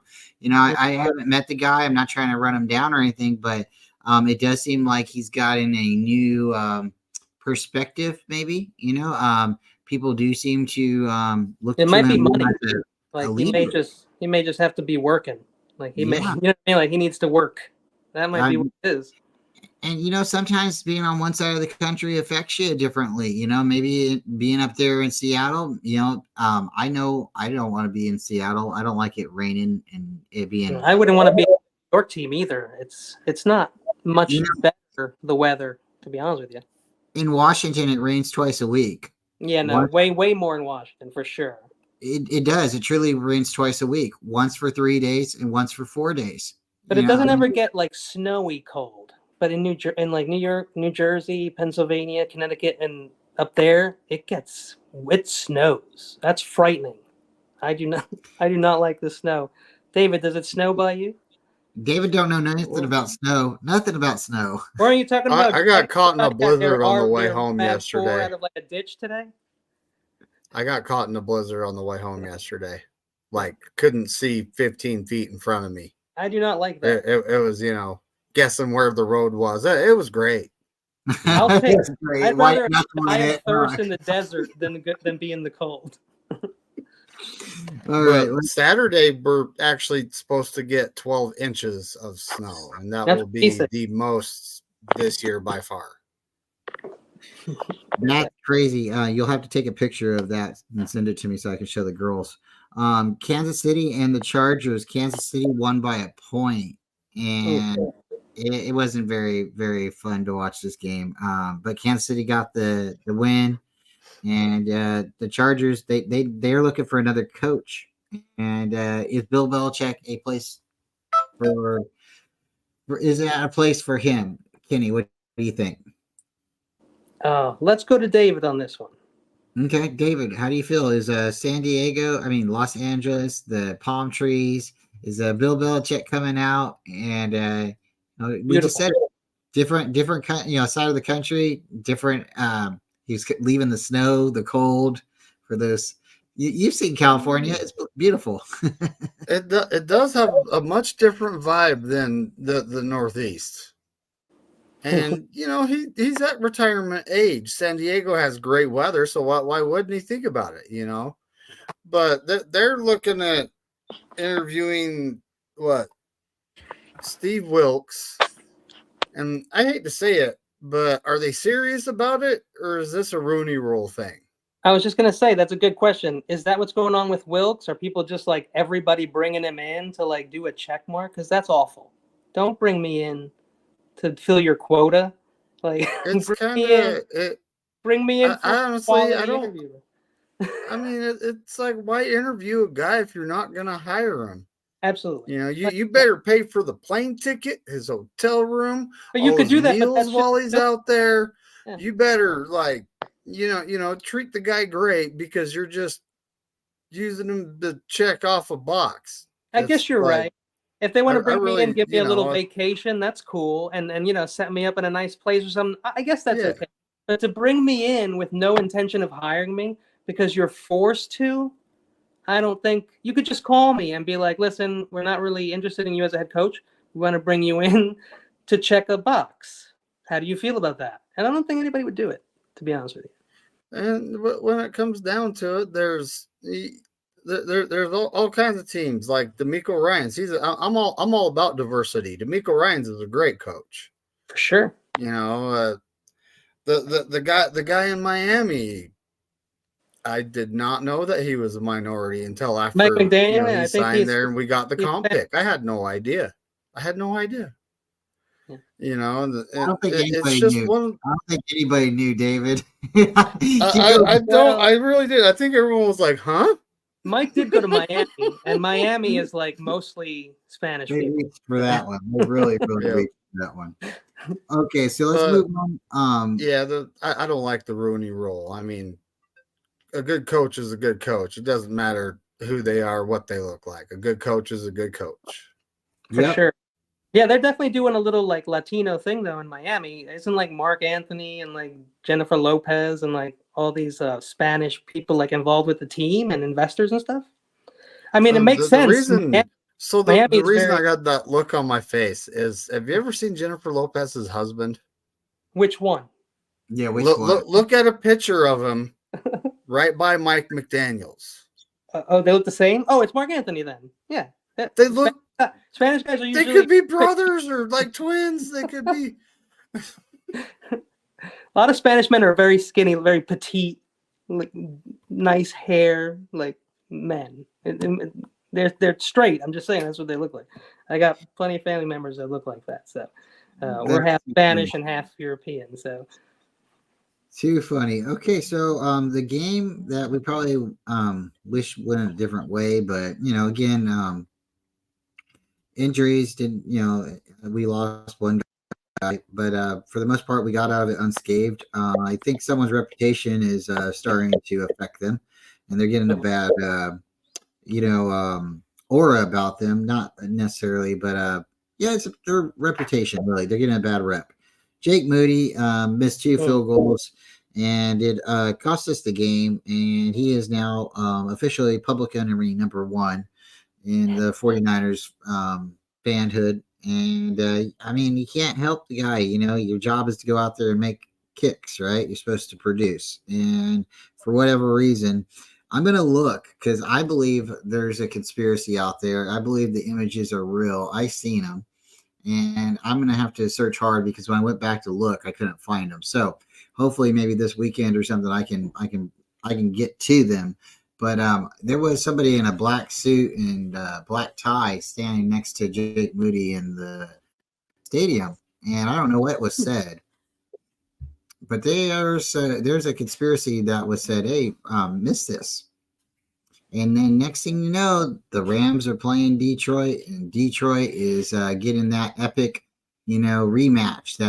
S1: haven't met the guy. I'm not trying to run him down or anything, but it does seem like he's gotten a new perspective, maybe. People do seem to look
S2: It
S1: to
S2: might be
S1: him
S2: money.
S1: as
S2: Like
S1: he
S2: may just have to be working. Like he may,
S1: Yeah.
S2: you know what I mean? Like he needs to work. That might be what it is.
S1: And sometimes being on one side of the country affects you differently. Maybe being up there in Seattle. I know I don't want to be in Seattle. I don't like it raining and it being.
S2: I wouldn't want to be on your team either. It's not much better, the weather, to be honest with you.
S1: In Washington, it rains twice a week.
S2: Yeah, no, way more in Washington for sure.
S1: It does. It truly rains twice a week. Once for 3 days and once for 4 days.
S2: But it doesn't ever get like snowy cold. But in New York, New Jersey, Pennsylvania, Connecticut, and up there, it snows. That's frightening. I do not like the snow. David, does it snow by you?
S1: David don't know nothing about snow. Nothing about snow.
S2: Or are you talking about?
S3: I got caught in a blizzard on the way home yesterday.
S2: Out of like a ditch today.
S3: I got caught in a blizzard on the way home yesterday. Like couldn't see 15 feet in front of me.
S2: I do not like that.
S3: It was, guessing where the road was. It was great.
S2: I'll take. I'd rather die of thirst in the desert than be in the cold.
S1: All right.
S3: Saturday we're actually supposed to get 12 inches of snow, and that will be the most this year by far.
S1: That's crazy. You'll have to take a picture of that and send it to me so I can show the girls. Kansas City and the Chargers. Kansas City won by a point, and it wasn't very, very fun to watch this game. But Kansas City got the win, and the Chargers they're looking for another coach. And is Bill Belichick a place for? Is that a place for him, Kenny? What do you think?
S2: Let's go to David on this one.
S1: Okay, David, how do you feel? Is Los Angeles, the palm trees, is Bill Belichick coming out? And we just said different side of the country, different. He's leaving the snow, the cold for those. You've seen California; it's beautiful.
S3: It does have a much different vibe than the Northeast. And he's at retirement age. San Diego has great weather, so why wouldn't he think about it? But they're looking at interviewing Steve Wilkes, and I hate to say it, but are they serious about it, or is this a Rooney Rule thing?
S2: I was just gonna say that's a good question. Is that what's going on with Wilkes? Are people just like everybody bringing him in to like do a check mark? Because that's awful. Don't bring me in to fill your quota. Like
S3: it's
S2: bring me in.
S3: I honestly, I don't. I mean, it's like, why interview a guy if you're not gonna hire him?
S2: Absolutely.
S3: You better pay for the plane ticket, his hotel room,
S2: but you could do that
S3: while he's out there.
S2: Yeah.
S3: You better treat the guy great because you're just using him to check off a box.
S2: I guess you're right. If they want to bring me in, give me a little vacation, that's cool. And set me up in a nice place or something, I guess that's okay. But to bring me in with no intention of hiring me because you're forced to, I don't think you could just call me and be like, listen, we're not really interested in you as a head coach. We want to bring you in to check a box. How do you feel about that? And I don't think anybody would do it, to be honest with you.
S3: And when it comes down to it, there's all kinds of teams like DeMeco Ryans. I'm all about diversity. DeMeco Ryans is a great coach
S2: for sure.
S3: The guy in Miami, I did not know that he was a minority until after
S2: Mike McDaniel,
S3: he
S2: I think
S3: signed
S2: he's
S3: there and we got the
S2: he's
S3: comp
S2: Spanish.
S3: pick. I had no idea.
S2: Yeah.
S3: You know, and
S1: I don't think
S3: it's
S1: anybody
S3: just
S1: knew.
S3: one.
S1: I don't think anybody knew, David.
S3: I don't. I really did. I think everyone was like, "Huh?"
S2: Mike did go to Miami, and Miami is like mostly Spanish
S1: They
S2: people.
S1: reached for that one. They really
S3: Yeah.
S1: reached for that one. Okay, so let's
S3: But
S1: move on.
S3: yeah, I don't like the Rooney rule. I mean, a good coach is a good coach. It doesn't matter who they are, what they look like. A good coach is a good coach.
S2: For
S1: Yep.
S2: sure. Yeah, they're definitely doing a little like Latino thing though in Miami. Isn't like Mark Anthony and like Jennifer Lopez and like all these Spanish people like involved with the team and investors and stuff? I mean, it makes
S3: The
S2: sense.
S3: reason,
S2: Miami
S3: the
S2: is
S3: reason
S2: very.
S3: I got that look on my face is: have you ever seen Jennifer Lopez's husband?
S2: Which one?
S1: Yeah, which one?
S3: Look at a picture of him right by Mike McDaniels.
S2: Oh, they look the same. Oh, it's Mark Anthony then. Yeah,
S3: They look.
S2: Spanish guys are
S3: They
S2: usually.
S3: could be brothers or like twins. They could be.
S2: A lot of Spanish men are very skinny, very petite, like nice hair, like men. They're straight. I'm just saying that's what they look like. I got plenty of family members that look like that. So we're half Spanish and half European. So
S1: too funny. Okay, so the game that we probably wish went a different way, but again, injuries didn't. We lost one guy, but for the most part, we got out of it unscathed. I think someone's reputation is starting to affect them, and they're getting a bad, aura about them. Not necessarily, but yeah, it's their reputation. Really, they're getting a bad rep. Jake Moody missed 2 field goals, and it cost us the game. And he is now officially public enemy number 1 in the 49ers fanhood. And I mean, you can't help the guy. Your job is to go out there and make kicks, right? You're supposed to produce. And for whatever reason, I'm going to look because I believe there's a conspiracy out there. I believe the images are real. I seen them. And I'm going to have to search hard because when I went back to look, I couldn't find them. So hopefully maybe this weekend or something I can get to them. But there was somebody in a black suit and black tie standing next to Jake Moody in the stadium, and I don't know what was said. But there's a conspiracy that was said, "Hey, miss this," and then next thing you know, the Rams are playing Detroit, and Detroit is getting that epic, rematch.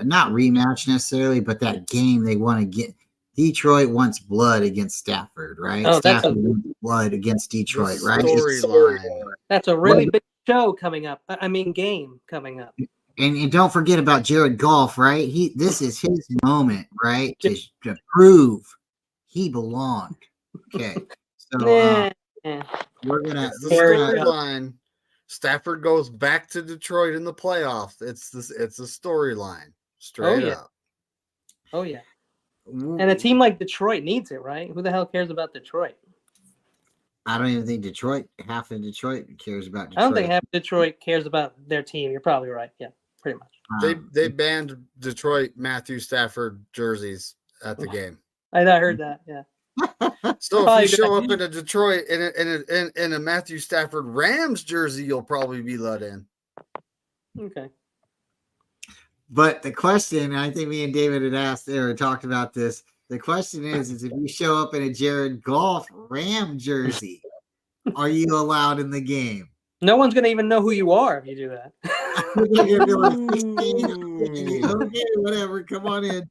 S1: Not rematch necessarily, but that game they want to get. Detroit wants blood against Stafford, right?
S2: Oh,
S1: Stafford wants blood against Detroit, right?
S3: Storyline.
S2: that's a really big show coming up. I mean, game coming up.
S1: And don't forget about Jared Goff, right? This is his moment, right? To prove he belonged. Okay. So we're gonna
S3: It's the storyline. Stafford goes back to Detroit in the playoffs. It's a storyline. Straight up.
S2: Oh yeah. And a team like Detroit needs it, right? Who the hell cares about Detroit?
S1: I don't even think half of Detroit cares about Detroit.
S2: I don't think half of Detroit cares about their team. You're probably right. Yeah, pretty much.
S3: They banned Detroit Matthew Stafford jerseys at the game.
S2: I heard that. Yeah.
S3: So if you show up in a Detroit in a Matthew Stafford Rams jersey, you'll probably be let in.
S2: Okay.
S1: But the question, I think me and David had asked or talked about this. The question is if you show up in a Jared Goff Ram jersey, are you allowed in the game?
S2: No one's gonna even know who you are if you do that.
S1: You're gonna be like 16. Okay, whatever. Come on in.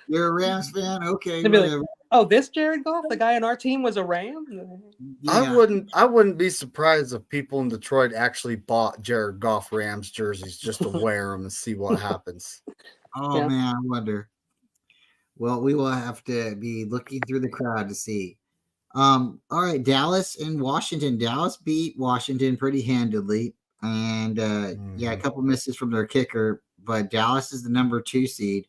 S1: You're a Rams fan. Okay, whatever.
S2: Like, oh, this Jared Goff, the guy on our team, was a Ram.
S3: Yeah. I wouldn't be surprised if people in Detroit actually bought Jared Goff Rams jerseys just to wear them and see what happens.
S1: Oh man, I wonder. Well, we will have to be looking through the crowd to see. All right, Dallas and Washington. Dallas beat Washington pretty handily, and a couple misses from their kicker, but Dallas is the number 2 seed.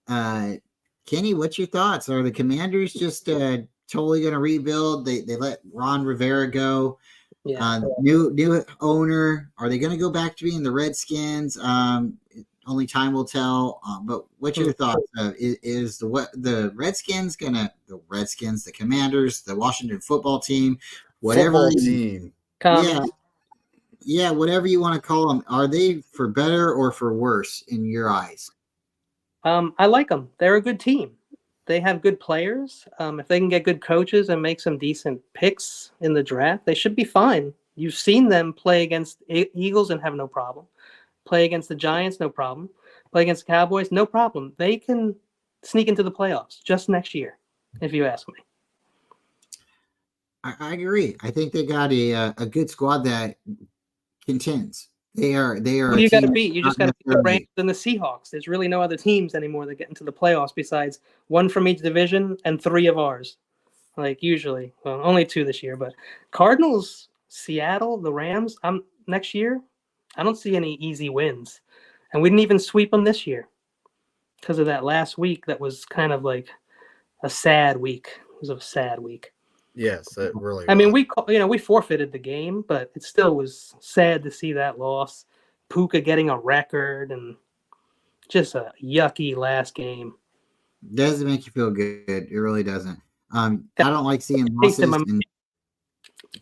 S1: Kenny, what's your thoughts? Are the Commanders just totally going to rebuild? They let Ron Rivera go.
S2: Yeah.
S1: New owner. Are they going to go back to being the Redskins? only time will tell. But what's your thoughts? Is the Commanders, the Washington football team, whatever
S3: Football team.
S1: yeah, yeah, whatever you want to call them, are they for better or for worse in your eyes?
S2: I like them. They're a good team. They have good players. If they can get good coaches and make some decent picks in the draft, they should be fine. You've seen them play against Eagles and have no problem. Play against the Giants, no problem. Play against the Cowboys, no problem. They can sneak into the playoffs just next year, if you ask me.
S1: I agree. I think they got a good squad that contends. They are
S2: Who do
S1: a
S2: you got to
S1: team.
S2: beat? You just got to beat the Rams and the Seahawks. There's really no other teams anymore that get into the playoffs besides one from each division and 3 of ours. Like usually, well, only 2 this year, but Cardinals, Seattle, the Rams. Next year, I don't see any easy wins, and we didn't even sweep them this year because of that last week. That was kind of like a sad week. It was a sad week.
S3: Yes, it really.
S2: I mean, we forfeited the game, but it still was sad to see that loss. Puka getting a record and just a yucky last game.
S1: Doesn't make you feel good. It really doesn't. I don't like seeing losses, and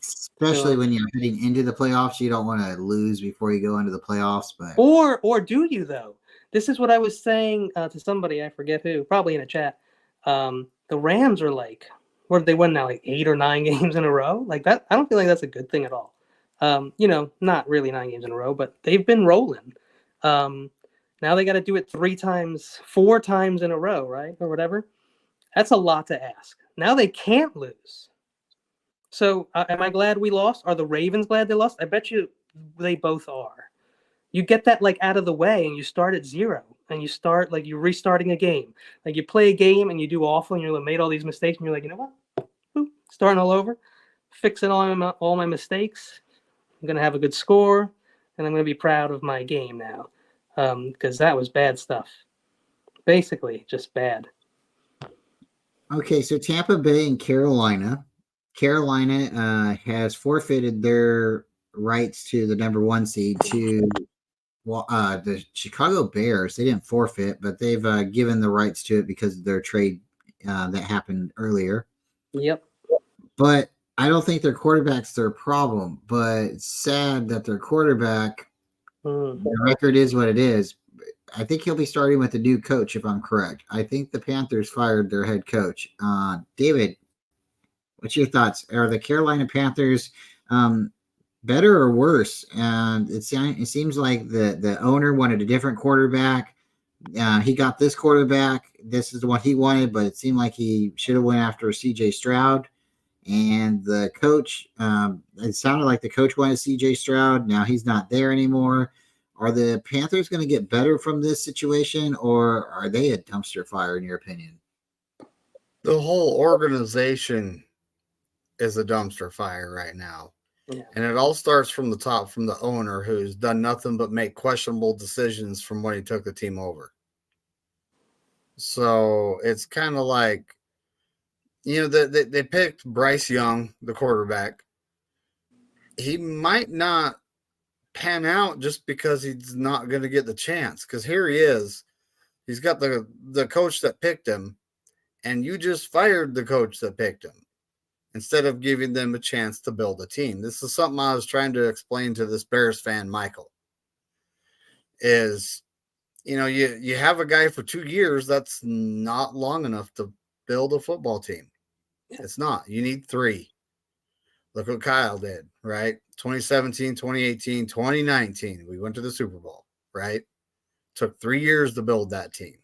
S1: especially when you're heading into the playoffs. You don't want to lose before you go into the playoffs. But
S2: or do you though? This is what I was saying to somebody, I forget who, probably in a chat. The Rams are like, what did they win now? Like 8 or 9 games in a row? Like that, I don't feel like that's a good thing at all. Not really 9 games in a row, but they've been rolling. Now they got to do it 4 times in a row, right? Or whatever. That's a lot to ask. Now they can't lose. So am I glad we lost? Are the Ravens glad they lost? I bet you they both are. You get that like out of the way and you start at 0 and you start like you're restarting a game. Like you play a game and you do awful and you're made all these mistakes and you're like, you know what? Boop, starting all over, fixing all my mistakes. I'm going to have a good score and I'm going to be proud of my game now because that was bad stuff. Basically, just bad.
S1: okay, so Tampa Bay and Carolina. Carolina has forfeited their rights to the number 1 seed to the Chicago Bears. They didn't forfeit, but they've given the rights to it because of their trade that happened earlier.
S2: Yep.
S1: But I don't think their quarterback's their problem. But it's sad that their quarterback, the record is what it is. I think he'll be starting with a new coach, if I'm correct. I think the Panthers fired their head coach. David, what's your thoughts? Are the Carolina Panthers better or worse? And it seems like the owner wanted a different quarterback. He got this quarterback. This is what he wanted, but it seemed like he should have went after CJ Stroud. And the coach, it sounded like the coach wanted CJ Stroud. Now he's not there anymore. Are the Panthers going to get better from this situation, or are they a dumpster fire in your opinion?
S3: The whole organization is a dumpster fire right now.
S2: Yeah.
S3: And it all starts from the top, from the owner, who's done nothing but make questionable decisions from when he took the team over. So it's kind of like, they picked Bryce Young, the quarterback. He might not pan out just because he's not going to get the chance. Because here he is. He's got the coach that picked him, and you just fired the coach that picked him instead of giving them a chance to build a team. This is something I was trying to explain to this Bears fan, Michael, is, you have a guy for 2 years. That's not long enough to build a football team. It's not. You need 3. Look what Kyle did, right? 2017, 2018, 2019. We went to the Super Bowl, right? Took 3 years to build that team.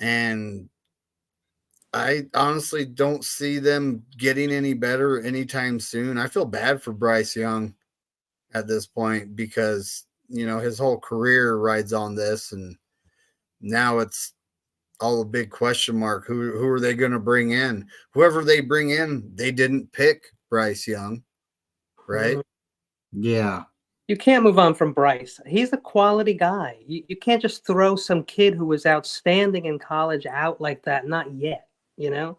S3: And I honestly don't see them getting any better anytime soon. I feel bad for Bryce Young at this point because, his whole career rides on this. And now it's all a big question mark. Who are they going to bring in? Whoever they bring in, they didn't pick Bryce Young, right?
S1: Yeah.
S2: You can't move on from Bryce. He's a quality guy. You can't just throw some kid who was outstanding in college out like that. Not yet. You know,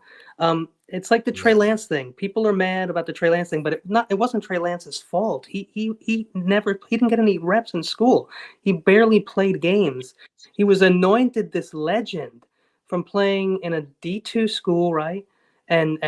S2: it's like the Trey Lance thing. People are mad about the Trey Lance thing, but it wasn't Trey Lance's fault. He didn't get any reps in school. He barely played games. He was anointed this legend from playing in a D2 school, right? And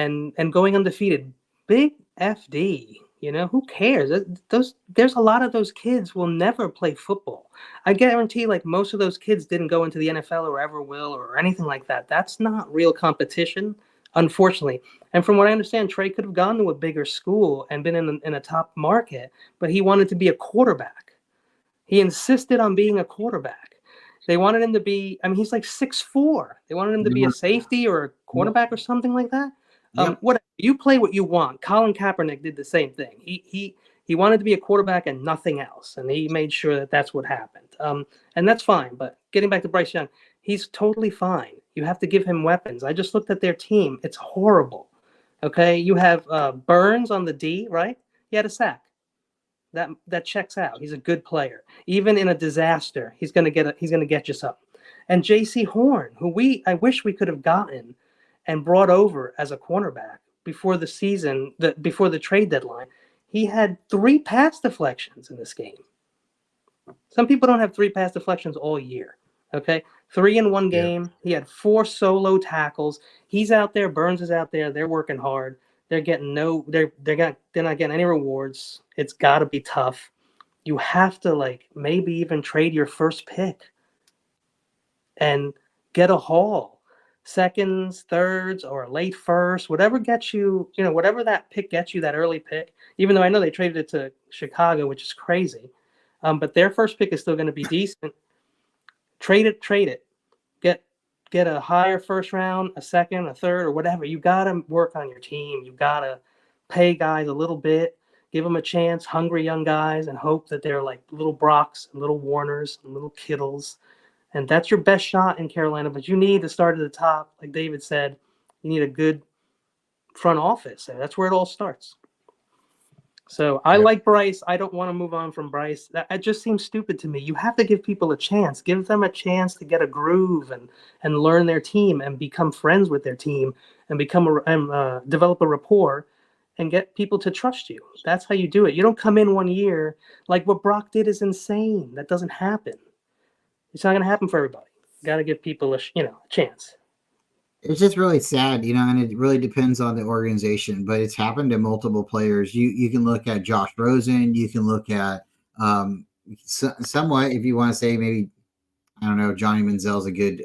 S2: going undefeated. Big FD. You know, who cares? There's a lot of those kids will never play football. I guarantee, like, most of those kids didn't go into the NFL or ever will or anything like that. That's not real competition, unfortunately. And from what I understand, Trey could have gone to a bigger school and been in a top market, but he wanted to be a quarterback. He insisted on being a quarterback. They wanted him to be, I mean, he's like 6'4". They wanted him to be a safety or a cornerback or something like that. Whatever. You play what you want. Colin Kaepernick did the same thing. He wanted to be a quarterback and nothing else, and he made sure that that's what happened. And that's fine. But getting back to Bryce Young, he's totally fine. You have to give him weapons. I just looked at their team. It's horrible. Okay, you have Burns on the D, right? He had a sack. That checks out. He's a good player. Even in a disaster, he's gonna get you something. And J.C. Horn, who I wish we could have gotten and brought over as a cornerback before the season, before the trade deadline, he had 3 pass deflections in this game. Some people don't have 3 pass deflections all year. Okay, 3 in one game. He had 4 solo tackles. He's out there. Burns is out there. They're working hard. They're getting they're not getting any rewards. It's got to be tough. You have to, like, maybe even trade your first pick and get a haul, seconds, thirds, or a late first, whatever gets you, whatever that pick gets you, that early pick. Even though I know they traded it to Chicago, which is crazy, but their first pick is still going to be decent. Trade it. Get a higher first round, a second, a third, or whatever. You got to work on your team. You got to pay guys a little bit, give them a chance, hungry young guys, and hope that they're like little Brocks and little Warners and little Kittles. And that's your best shot in Carolina. But you need to start at the top. Like David said, you need a good front office. And that's where it all starts. So I like Bryce. I don't want to move on from Bryce. That just seems stupid to me. You have to give people a chance. Give them a chance to get a groove and learn their team and become friends with their team and develop a rapport and get people to trust you. That's how you do it. You don't come in one year. Like what Brock did is insane. That doesn't happen. It's not going to happen for everybody. You got to give people a chance.
S1: It's just really sad, and it really depends on the organization, but it's happened to multiple players. You can look at Josh Rosen. You can look at somewhat, if you want to say maybe, I don't know, Johnny Manziel's a good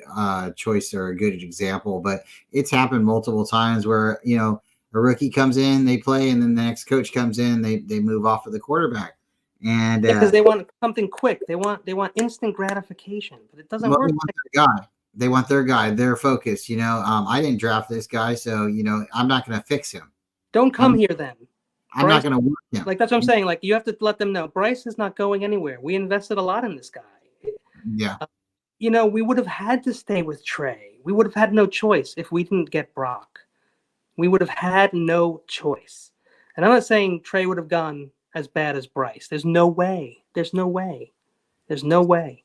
S1: choice or a good example, but it's happened multiple times where, a rookie comes in, they play, and then the next coach comes in, they move off of the quarterback. And
S2: because they want something quick. They want instant gratification, but it doesn't work.
S1: They want their guy, their focus. I didn't draft this guy, so I'm not going to fix him.
S2: Don't come here then.
S1: I'm not going to work him.
S2: Like, that's what I'm saying. Like, you have to let them know Bryce is not going anywhere. We invested a lot in this guy.
S1: Yeah.
S2: We would have had to stay with Trey. We would have had no choice if we didn't get Brock. We would have had no choice. And I'm not saying Trey would have gone as bad as Bryce. There's no way. There's no way. There's no way.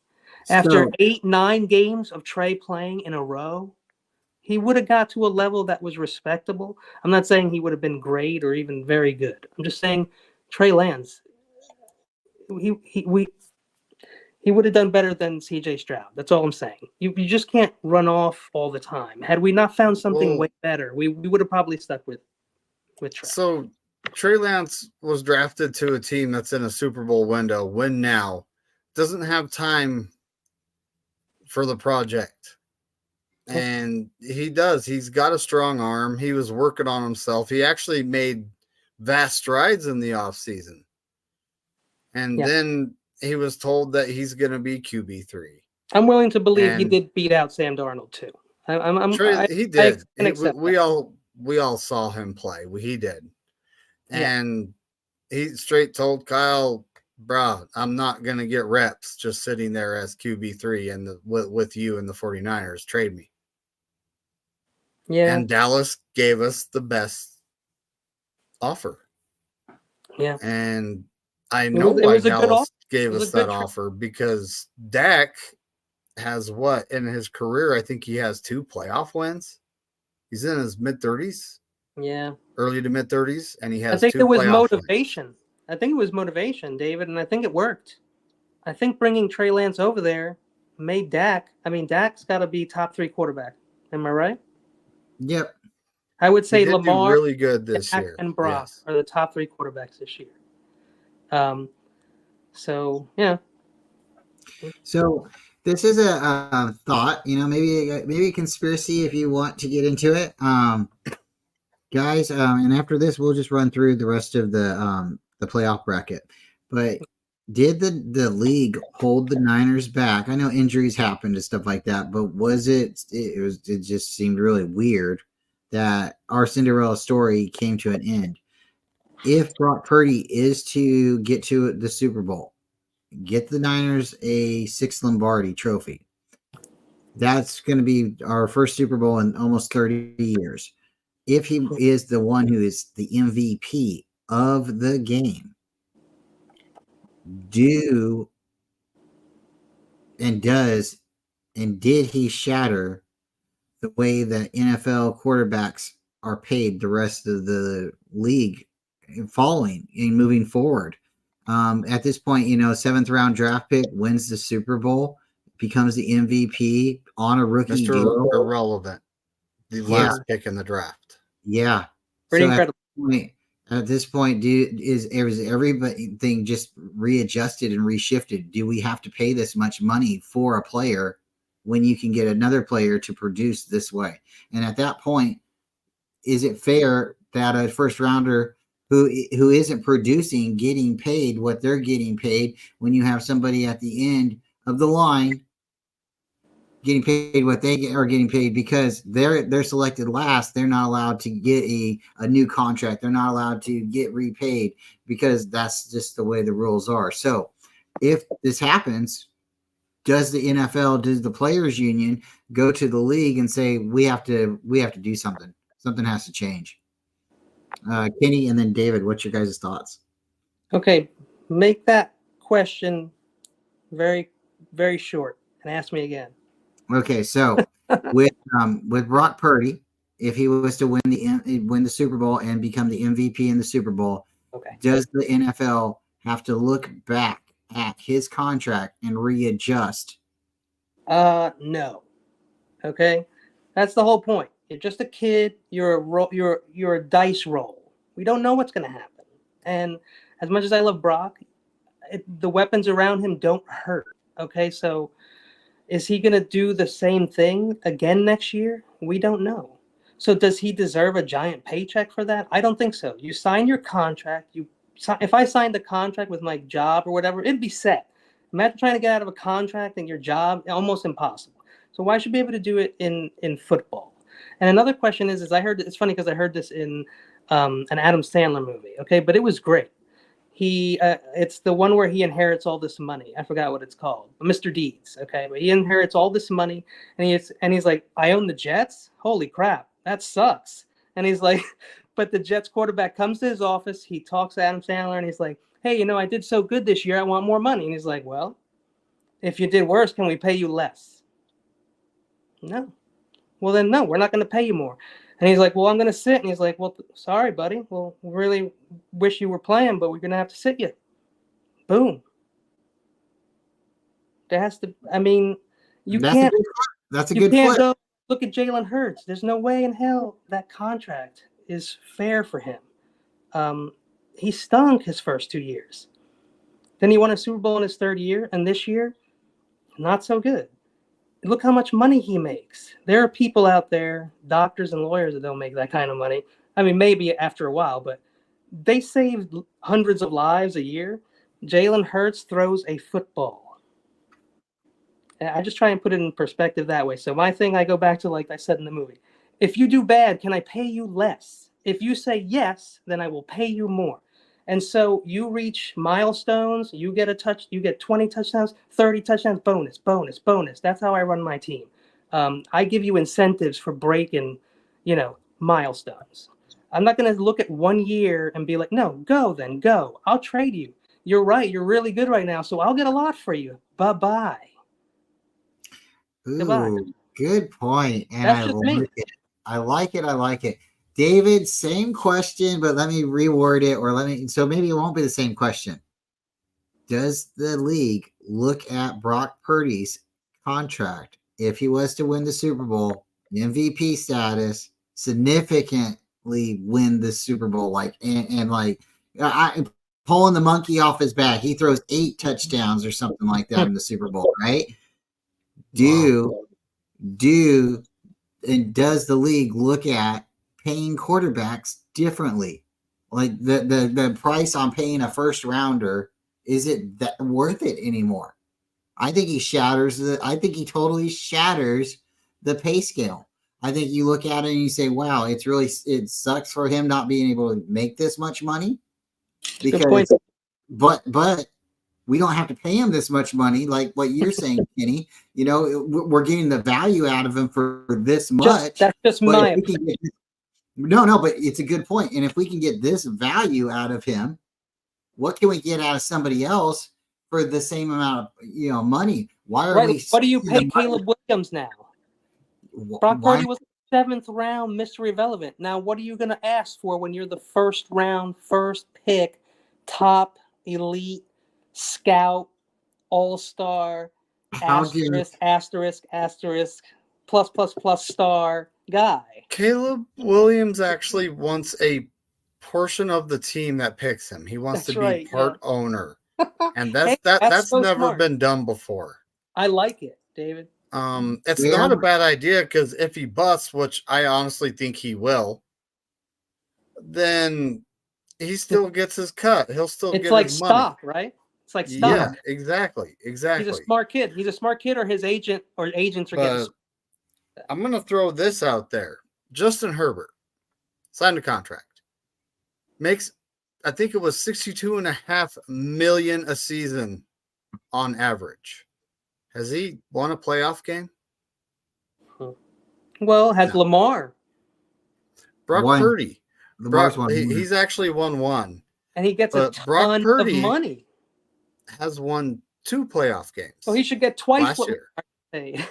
S2: After 8-9 games of Trey playing in a row, he would have got to a level that was respectable. I'm not saying he would have been great or even very good. I'm just saying Trey Lance, he would have done better than CJ Stroud. That's all I'm saying. You just can't run off all the time. Had we not found something way better, we would have probably stuck with Trey.
S3: So Trey Lance was drafted to a team that's in a Super Bowl window. Win now. Doesn't have time for the project. And he does. He's got a strong arm. He was working on himself. He actually made vast strides in the offseason. And then he was told that he's going to be QB3.
S2: I'm willing to believe he did beat out Sam Darnold too.
S3: He did. We all saw him play. He did. And he straight told Kyle, bro, I'm not going to get reps just sitting there as QB3 and with you and the 49ers. Trade me.
S2: Yeah.
S3: And Dallas gave us the best offer.
S2: Yeah.
S3: And I know why Dallas gave us that offer, because Dak has what in his career? I think he has 2 playoff wins. He's in his mid-30s,
S2: Yeah.
S3: early to mid-30s, and he has
S2: I think
S3: 2
S2: it was
S3: playoff wins.
S2: motivation. I think it was motivation, David, and I think it worked. I think bringing Trey Lance over there made Dak. I mean, Dak's got to be top 3 quarterback. Am I right?
S1: Yep.
S2: I would
S3: He
S2: say
S3: did do
S2: Lamar,
S3: really good this
S2: Dak,
S3: year.
S2: and Brock
S3: Yes.
S2: are the top 3 quarterbacks this year. So yeah.
S1: So this is a thought, maybe a conspiracy if you want to get into it, guys. And after this, we'll just run through the rest of the playoff bracket. But did the league hold the Niners back? I know injuries happened and stuff like that, but was it? It just seemed really weird that our Cinderella story came to an end. If Brock Purdy is to get to the Super Bowl, get the Niners a 6th Lombardi trophy. That's going to be our first Super Bowl in almost 30 years. If he is the one who is the MVP of the game, did he shatter the way that NFL quarterbacks are paid the rest of the league following and moving forward? At this point, 7th round draft pick wins the Super Bowl, becomes the MVP on a rookie
S3: Mr.
S1: deal.
S3: Irrelevant. The last pick in the draft.
S1: Yeah.
S2: Pretty
S1: So
S2: incredible.
S1: At this point, is everything just readjusted and reshifted? Do we have to pay this much money for a player when you can get another player to produce this way? And at that point, is it fair that a first rounder who isn't producing getting paid what they're getting paid when you have somebody at the end of the line getting paid what they are getting paid because they're selected last? They're not allowed to get a new contract. They're not allowed to get repaid because that's just the way the rules are. So if this happens, does the players union go to the league and say we have to do something? Something has to change. Kenny and then David, what's your guys' thoughts?
S2: Okay, make that question very, very short and ask me again.
S1: Okay, so with Brock Purdy, if he was to win the Super Bowl and become the MVP in the Super Bowl,
S2: Okay.
S1: does the NFL have to look back at his contract and readjust?
S2: No. Okay, that's the whole point. You're just a kid. You're a dice roll. We don't know what's going to happen. And as much as I love Brock, the weapons around him don't hurt. Okay, so is he going to do the same thing again next year? We don't know. So does he deserve a giant paycheck for that? I don't think so. You sign your contract. If I signed a contract with my job or whatever, it'd be set. Imagine trying to get out of a contract and your job, almost impossible. So why should we be able to do it in football? And another question is I heard, it's funny because I heard this in an Adam Sandler movie. Okay, but it was great. It's the one where he inherits all this money. I forgot what it's called. Mr. Deeds. Okay, but he inherits all this money, and he's like, I own the Jets. Holy crap, that sucks. And he's like, but the Jets quarterback comes to his office. He talks to Adam Sandler, and he's like, hey, I did so good this year. I want more money. And he's like, well, if you did worse, can we pay you less? No. Well, then no, we're not going to pay you more. And he's like, well, I'm going to sit. And he's like, well, sorry, buddy. Well, we really wish you were playing, but we're going to have to sit you. Boom. There has to,
S1: That's a good flip.
S2: Go look at Jalen Hurts. There's no way in hell that contract is fair for him. He stunk his first 2 years. Then he won a Super Bowl in his 3rd year. And this year, not so good. Look how much money he makes. There are people out there, doctors and lawyers, that don't make that kind of money. I mean, maybe after a while, but they save hundreds of lives a year. Jalen Hurts throws a football. And I just try and put it in perspective that way. So my thing, I go back to, like I said in the movie, if you do bad, can I pay you less? If you say yes, then I will pay you more. And so you reach milestones, you get 20 touchdowns, 30 touchdowns, bonus, bonus, bonus. That's how I run my team. I give you incentives for breaking, milestones. I'm not going to look at 1 year and be like, no, go then, go. I'll trade you. You're right. You're really good right now. So I'll get a lot for you. Bye-bye.
S1: Ooh,
S2: Goodbye.
S1: good point. And
S2: That's just me.
S1: I like it. I like it. David, same question, but let me reword it, or so maybe it won't be the same question. Does the league look at Brock Purdy's contract if he was to win the Super Bowl, MVP status, significantly win the Super Bowl, I pulling the monkey off his back? He throws 8 touchdowns or something like that in the Super Bowl, right? Does the league look at paying quarterbacks differently? Like the price on paying a first rounder, is it that worth it anymore? I think I think he totally shatters the pay scale. I think you look at it and you say, wow, it sucks for him not being able to make this much money,
S2: Good point.
S1: but we don't have to pay him this much money, like what you're saying, Kenny. We're getting the value out of him for this much.
S2: That's just my opinion.
S1: No, but it's a good point. And if we can get this value out of him, what can we get out of somebody else for the same amount of money? Why are we?
S2: What do you pay Caleb Williams now? Brock Purdy was 7th round, Mr. Irrelevant. Now, what are you going to ask for when you're the first round, first pick, top elite scout, all-star, asterisk, plus star guy?
S3: Caleb Williams actually wants a portion of the team that picks him. He wants to be part owner. And that's
S2: so
S3: never
S2: smart.
S3: been done before.
S2: I like it, David.
S3: It's not a bad idea, because if he busts, which I honestly think he will, then he still gets his cut. He'll still get his money.
S2: It's like stock, right? It's like stock.
S3: Yeah, exactly. He's
S2: a smart kid. Or his agent or agents are getting.
S3: I'm going to throw this out there. Justin Herbert signed a contract. Makes, I think it was $62.5 million a season on average. Has he won a playoff game?
S2: Well, has Lamar.
S3: Brock Purdy.
S1: Won.
S3: He's actually won one.
S2: And he gets a ton of money.
S3: Has won 2 playoff games.
S2: So he should get twice
S3: last year.
S2: Paid.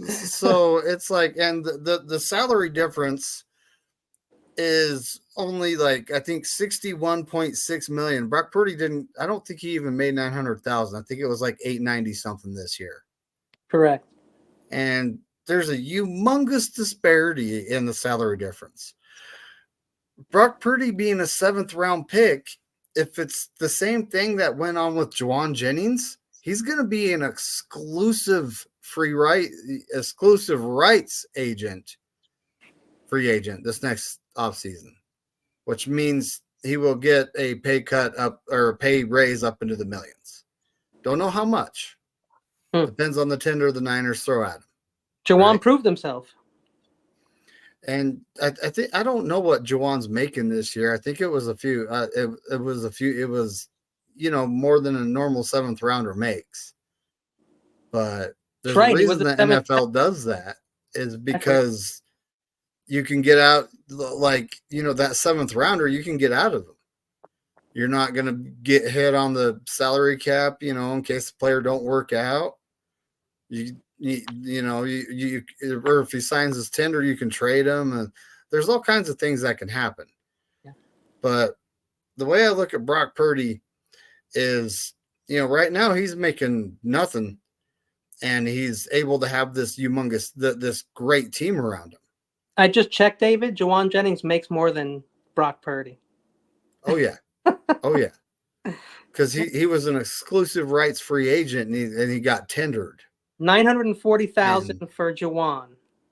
S3: So it's like, and the salary difference is only like, I think 61.6 million. Brock Purdy I don't think he even made 900,000. I think it was like 890 something this year.
S2: Correct.
S3: And there's a humongous disparity in the salary difference. Brock Purdy being a 7th round pick, if it's the same thing that went on with Juwan Jennings, he's going to be an exclusive rights agent, free agent this next offseason, which means he will get a pay cut up, or a pay raise up into the millions. Don't know how much. Depends on the tender the Niners throw at him.
S2: Juwan proved himself.
S3: And I don't know what Juwan's making this year. I think it was a few. It was more than a normal 7th rounder makes. But there's a reason the NFL does that, is because you can get out, that 7th rounder, you can get out of them. You're not going to get hit on the salary cap, in case the player don't work out. Or if he signs his tender, you can trade him, and there's all kinds of things that can happen. Yeah. But the way I look at Brock Purdy is, right now he's making nothing, and he's able to have this this great team around him.
S2: I just checked, David. Juwan Jennings makes more than Brock Purdy.
S3: Oh yeah, because he was an exclusive rights free agent, and he got tendered.
S2: 940,000 for Juwan.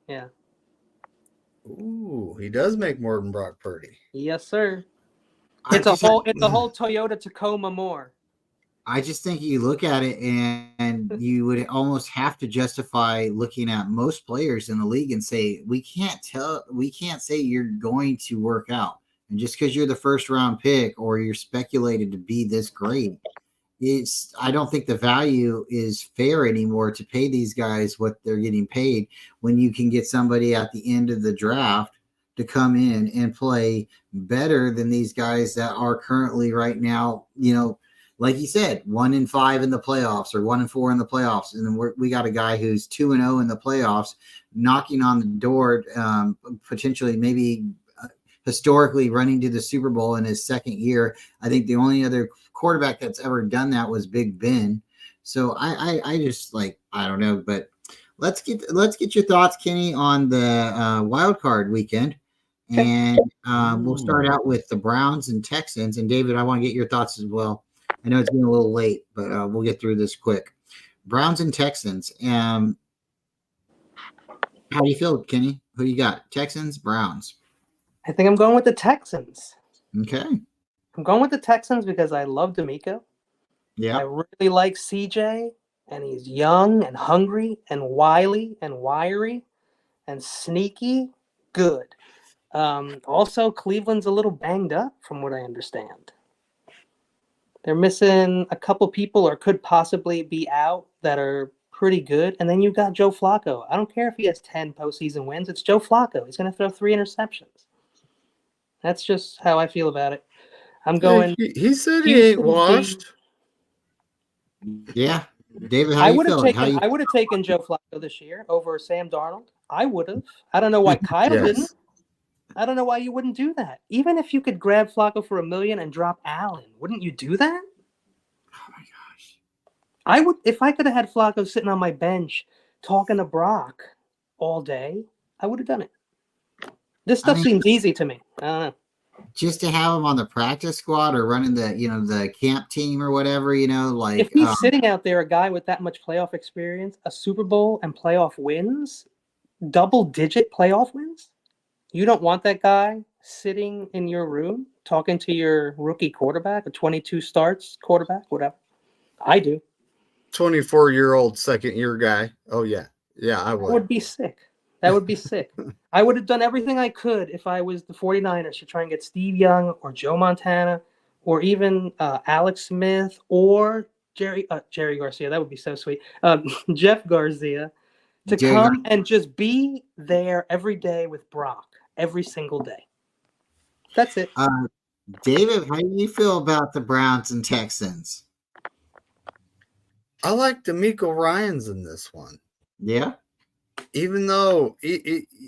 S2: Yeah.
S3: Ooh, he does make more than Brock Purdy.
S2: Yes, sir. It's a whole Toyota Tacoma more.
S1: I just think you look at it, and you would almost have to justify looking at most players in the league and say, we can't say you're going to work out. And just because you're the 1st round pick, or you're speculated to be this great, I don't think the value is fair anymore to pay these guys what they're getting paid, when you can get somebody at the end of the draft to come in and play better than these guys that are currently right now, like you said, 1-5 in the playoffs or 1-4 in the playoffs, and then we got a guy who's 2-0 in the playoffs, knocking on the door, potentially maybe historically running to the Super Bowl in his second year. I think the only other quarterback that's ever done that was Big Ben. So I just I don't know, but let's get your thoughts, Kenny, on the wild card weekend. And we'll start out with the Browns and Texans. And David, I want to get your thoughts as well. I know it's been a little late, but we'll get through this quick. Browns and Texans. How do you feel, Kenny? Who you got? Texans, Browns?
S2: I think I'm going with the Texans.
S1: Okay.
S2: I'm going with the Texans because I love D'Amico.
S1: Yeah.
S2: I really like CJ, and he's young and hungry and wily and wiry and sneaky good. Also, Cleveland's a little banged up from what I understand. They're missing a couple people or could possibly be out that are pretty good. And then you got Joe Flacco. I don't care if he has 10 postseason wins. It's Joe Flacco. He's going to throw 3 interceptions. That's just how I feel about it. I'm going.
S3: He said he ain't washed.
S1: Yeah. David, how do you feel?
S2: I would have taken Joe Flacco this year over Sam Darnold. I would have. I don't know why Kyle didn't. I don't know why you wouldn't do that. Even if you could grab Flacco for $1 million and drop Allen, wouldn't you do that?
S1: Oh my gosh.
S2: I would. If I could have had Flacco sitting on my bench talking to Brock all day, I would have done it. This stuff seems easy to me. I don't know.
S1: Just to have him on the practice squad or running the camp team or whatever,
S2: if he's sitting out there, a guy with that much playoff experience, a Super Bowl and playoff wins, double-digit playoff wins, you don't want that guy sitting in your room talking to your rookie quarterback, a 22 starts quarterback, whatever. I do.
S3: 24-year-old second-year guy. Oh, yeah. Yeah, I would.
S2: That would be sick. That would be sick. I would have done everything I could if I was the 49ers to try and get Steve Young or Joe Montana or even Alex Smith or Jerry Garcia. That would be so sweet. Jeff Garcia to come and just be there every day with Brock, every single day. That's it.
S1: David, how do you feel about the Browns and Texans?
S3: I like D'Amico Ryans in this one.
S1: Yeah.
S3: Even though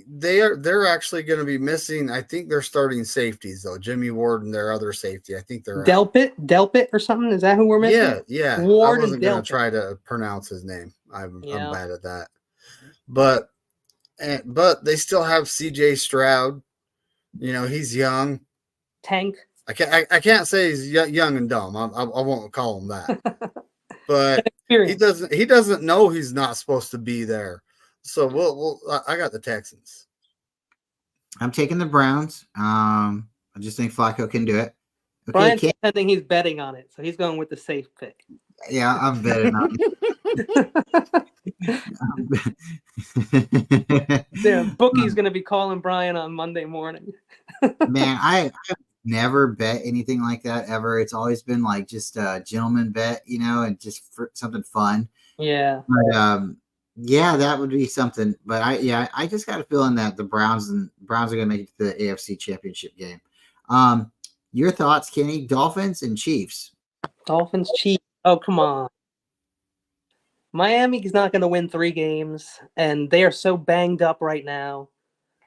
S3: they're actually going to be missing, I think they're starting safeties though. Jimmy Ward and their other safety. I think they're
S2: Delpit or something. Is that who we're missing?
S3: Yeah.
S2: Ward
S3: I wasn't going to try to pronounce his name. I'm bad at that. But they still have CJ Stroud. He's young.
S2: Tank.
S3: I can't say he's young and dumb. I won't call him that. But he doesn't know he's not supposed to be there. So I got the Texans.
S1: I'm taking the Browns. I just think Flacco can do it.
S2: Okay, Brian's pretending he's betting on it, so he's going with the safe pick.
S1: Yeah, I'm betting on
S2: it. The bookie's going to be calling Brian on Monday morning.
S1: Man, I've never bet anything like that ever. It's always been like just a gentleman bet, and just for something fun.
S2: Yeah.
S1: But yeah, that would be something. But I just got a feeling that the Browns are going to make it to the AFC Championship game. Your thoughts, Kenny? Dolphins and Chiefs.
S2: Dolphins, Chiefs. Oh, come on. Miami is not going to win 3 games, and they are so banged up right now.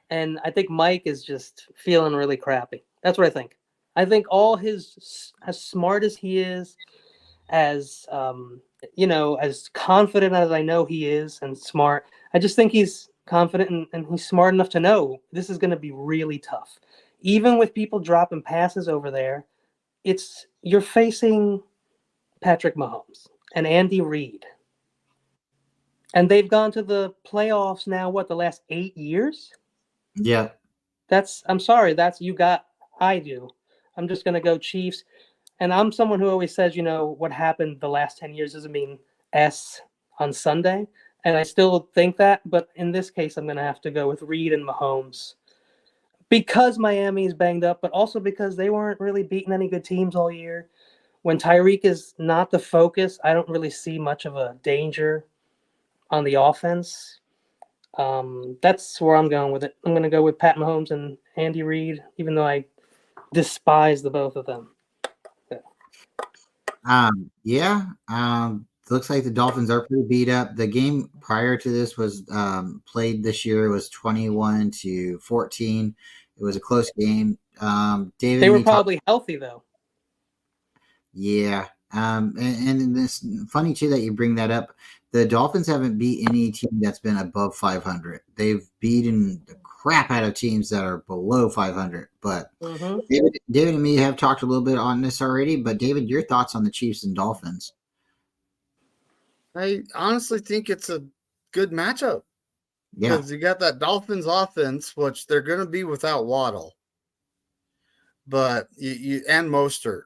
S2: And I think Mike is just feeling really crappy. That's what I think. I think as smart as he is, as as confident as I know he is and smart, I just think he's confident and he's smart enough to know this is going to be really tough. Even with people dropping passes over there, you're facing Patrick Mahomes and Andy Reid. And they've gone to the playoffs now, the last 8 years?
S1: Yeah.
S2: I'm sorry, I do. I'm just going to go Chiefs. And I'm someone who always says, what happened the last 10 years doesn't mean S on Sunday. And I still think that. But in this case, I'm going to have to go with Reid and Mahomes. Because Miami is banged up, but also because they weren't really beating any good teams all year. When Tyreek is not the focus, I don't really see much of a danger on the offense. That's where I'm going with it. I'm going to go with Pat Mahomes and Andy Reid, even though I despise the both of them.
S1: Yeah. Looks like the Dolphins are pretty beat up. The game prior to this was played this year. It was 21-14. It was a close game. David
S2: They
S1: and
S2: were
S1: me talked.
S2: probably healthy though.
S1: Yeah. And this funny too that you bring that up. The Dolphins haven't beat any team that's been above 500. They've beaten the crap out of teams that are below 500. But
S2: Hmm.
S1: David and me have talked a little bit on this already. But David, your thoughts on the Chiefs and Dolphins?
S3: I honestly think it's a good matchup
S1: Yeah.
S3: because you got that Dolphins offense, which they're going to be without Waddle, but you and Mostert,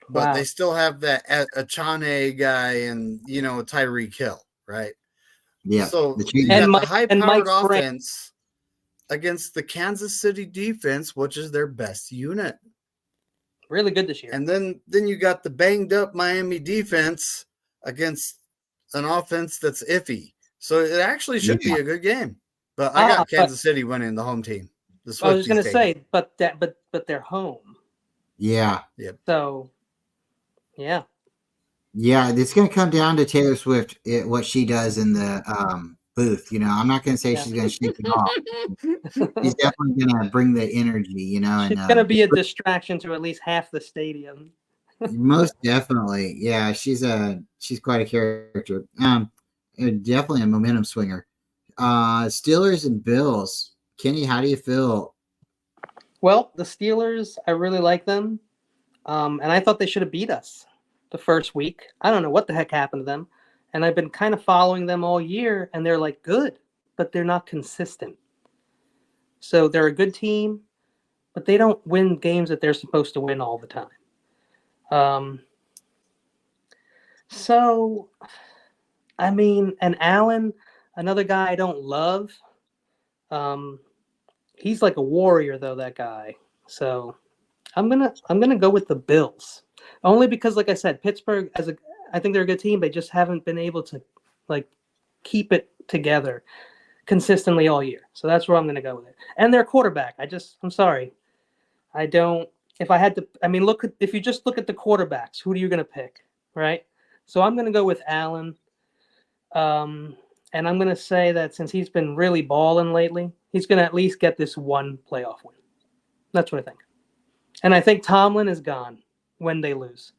S3: but they
S2: Wow.
S3: still have that Achane guy and Tyreek Hill, right?
S1: Yeah.
S3: So
S1: The
S3: you
S1: Chiefs.
S2: And
S3: got the
S2: Mike and
S3: high-powered
S2: Mike Sprang.
S3: offense against the Kansas City defense, which is their best unit.
S2: Really good this year.
S3: And then you got the banged up Miami defense against an offense that's iffy. So it actually should be a good game. But I got
S2: But
S3: Kansas City winning, the home team. The
S2: I was just
S3: Swifties
S2: gonna
S3: take
S2: say,
S3: it.
S2: but they're home.
S1: Yeah.
S2: So yeah.
S1: Yeah. It's going to come down to Taylor Swift, what she does in the booth. I'm not going to say
S2: Yeah.
S1: she's going to shake it off. She's definitely going to bring the energy,
S2: She's
S1: and
S2: gonna be a distraction to at least half the stadium.
S1: most definitely. Yeah. She's quite a character. Definitely a momentum swinger. Steelers and Bills. Kenny, how do you feel?
S2: Well, the Steelers, I really like them. And I thought they should have beat us the first week. I don't know what the heck happened to them. And I've been kind of following them all year, and they're like good, but they're not consistent. So they're a good team, but they don't win games that they're supposed to win all the time. So, I mean, and Allen, another guy I don't love. Um, he's like a warrior, though, that guy. So I'm gonna go with the Bills, only because, like I said, Pittsburgh I think they're a good team. They just haven't been able to like keep it together consistently all year. So that's where I'm gonna go with it. And their quarterback, I'm sorry, I don't. If I had to, I mean, if you just look at the quarterbacks, who are you gonna pick, right? So I'm gonna go with Allen, and I'm gonna say that since he's been really balling lately, he's gonna at least get this one playoff win. That's what I think. And I think Tomlin is gone when they lose,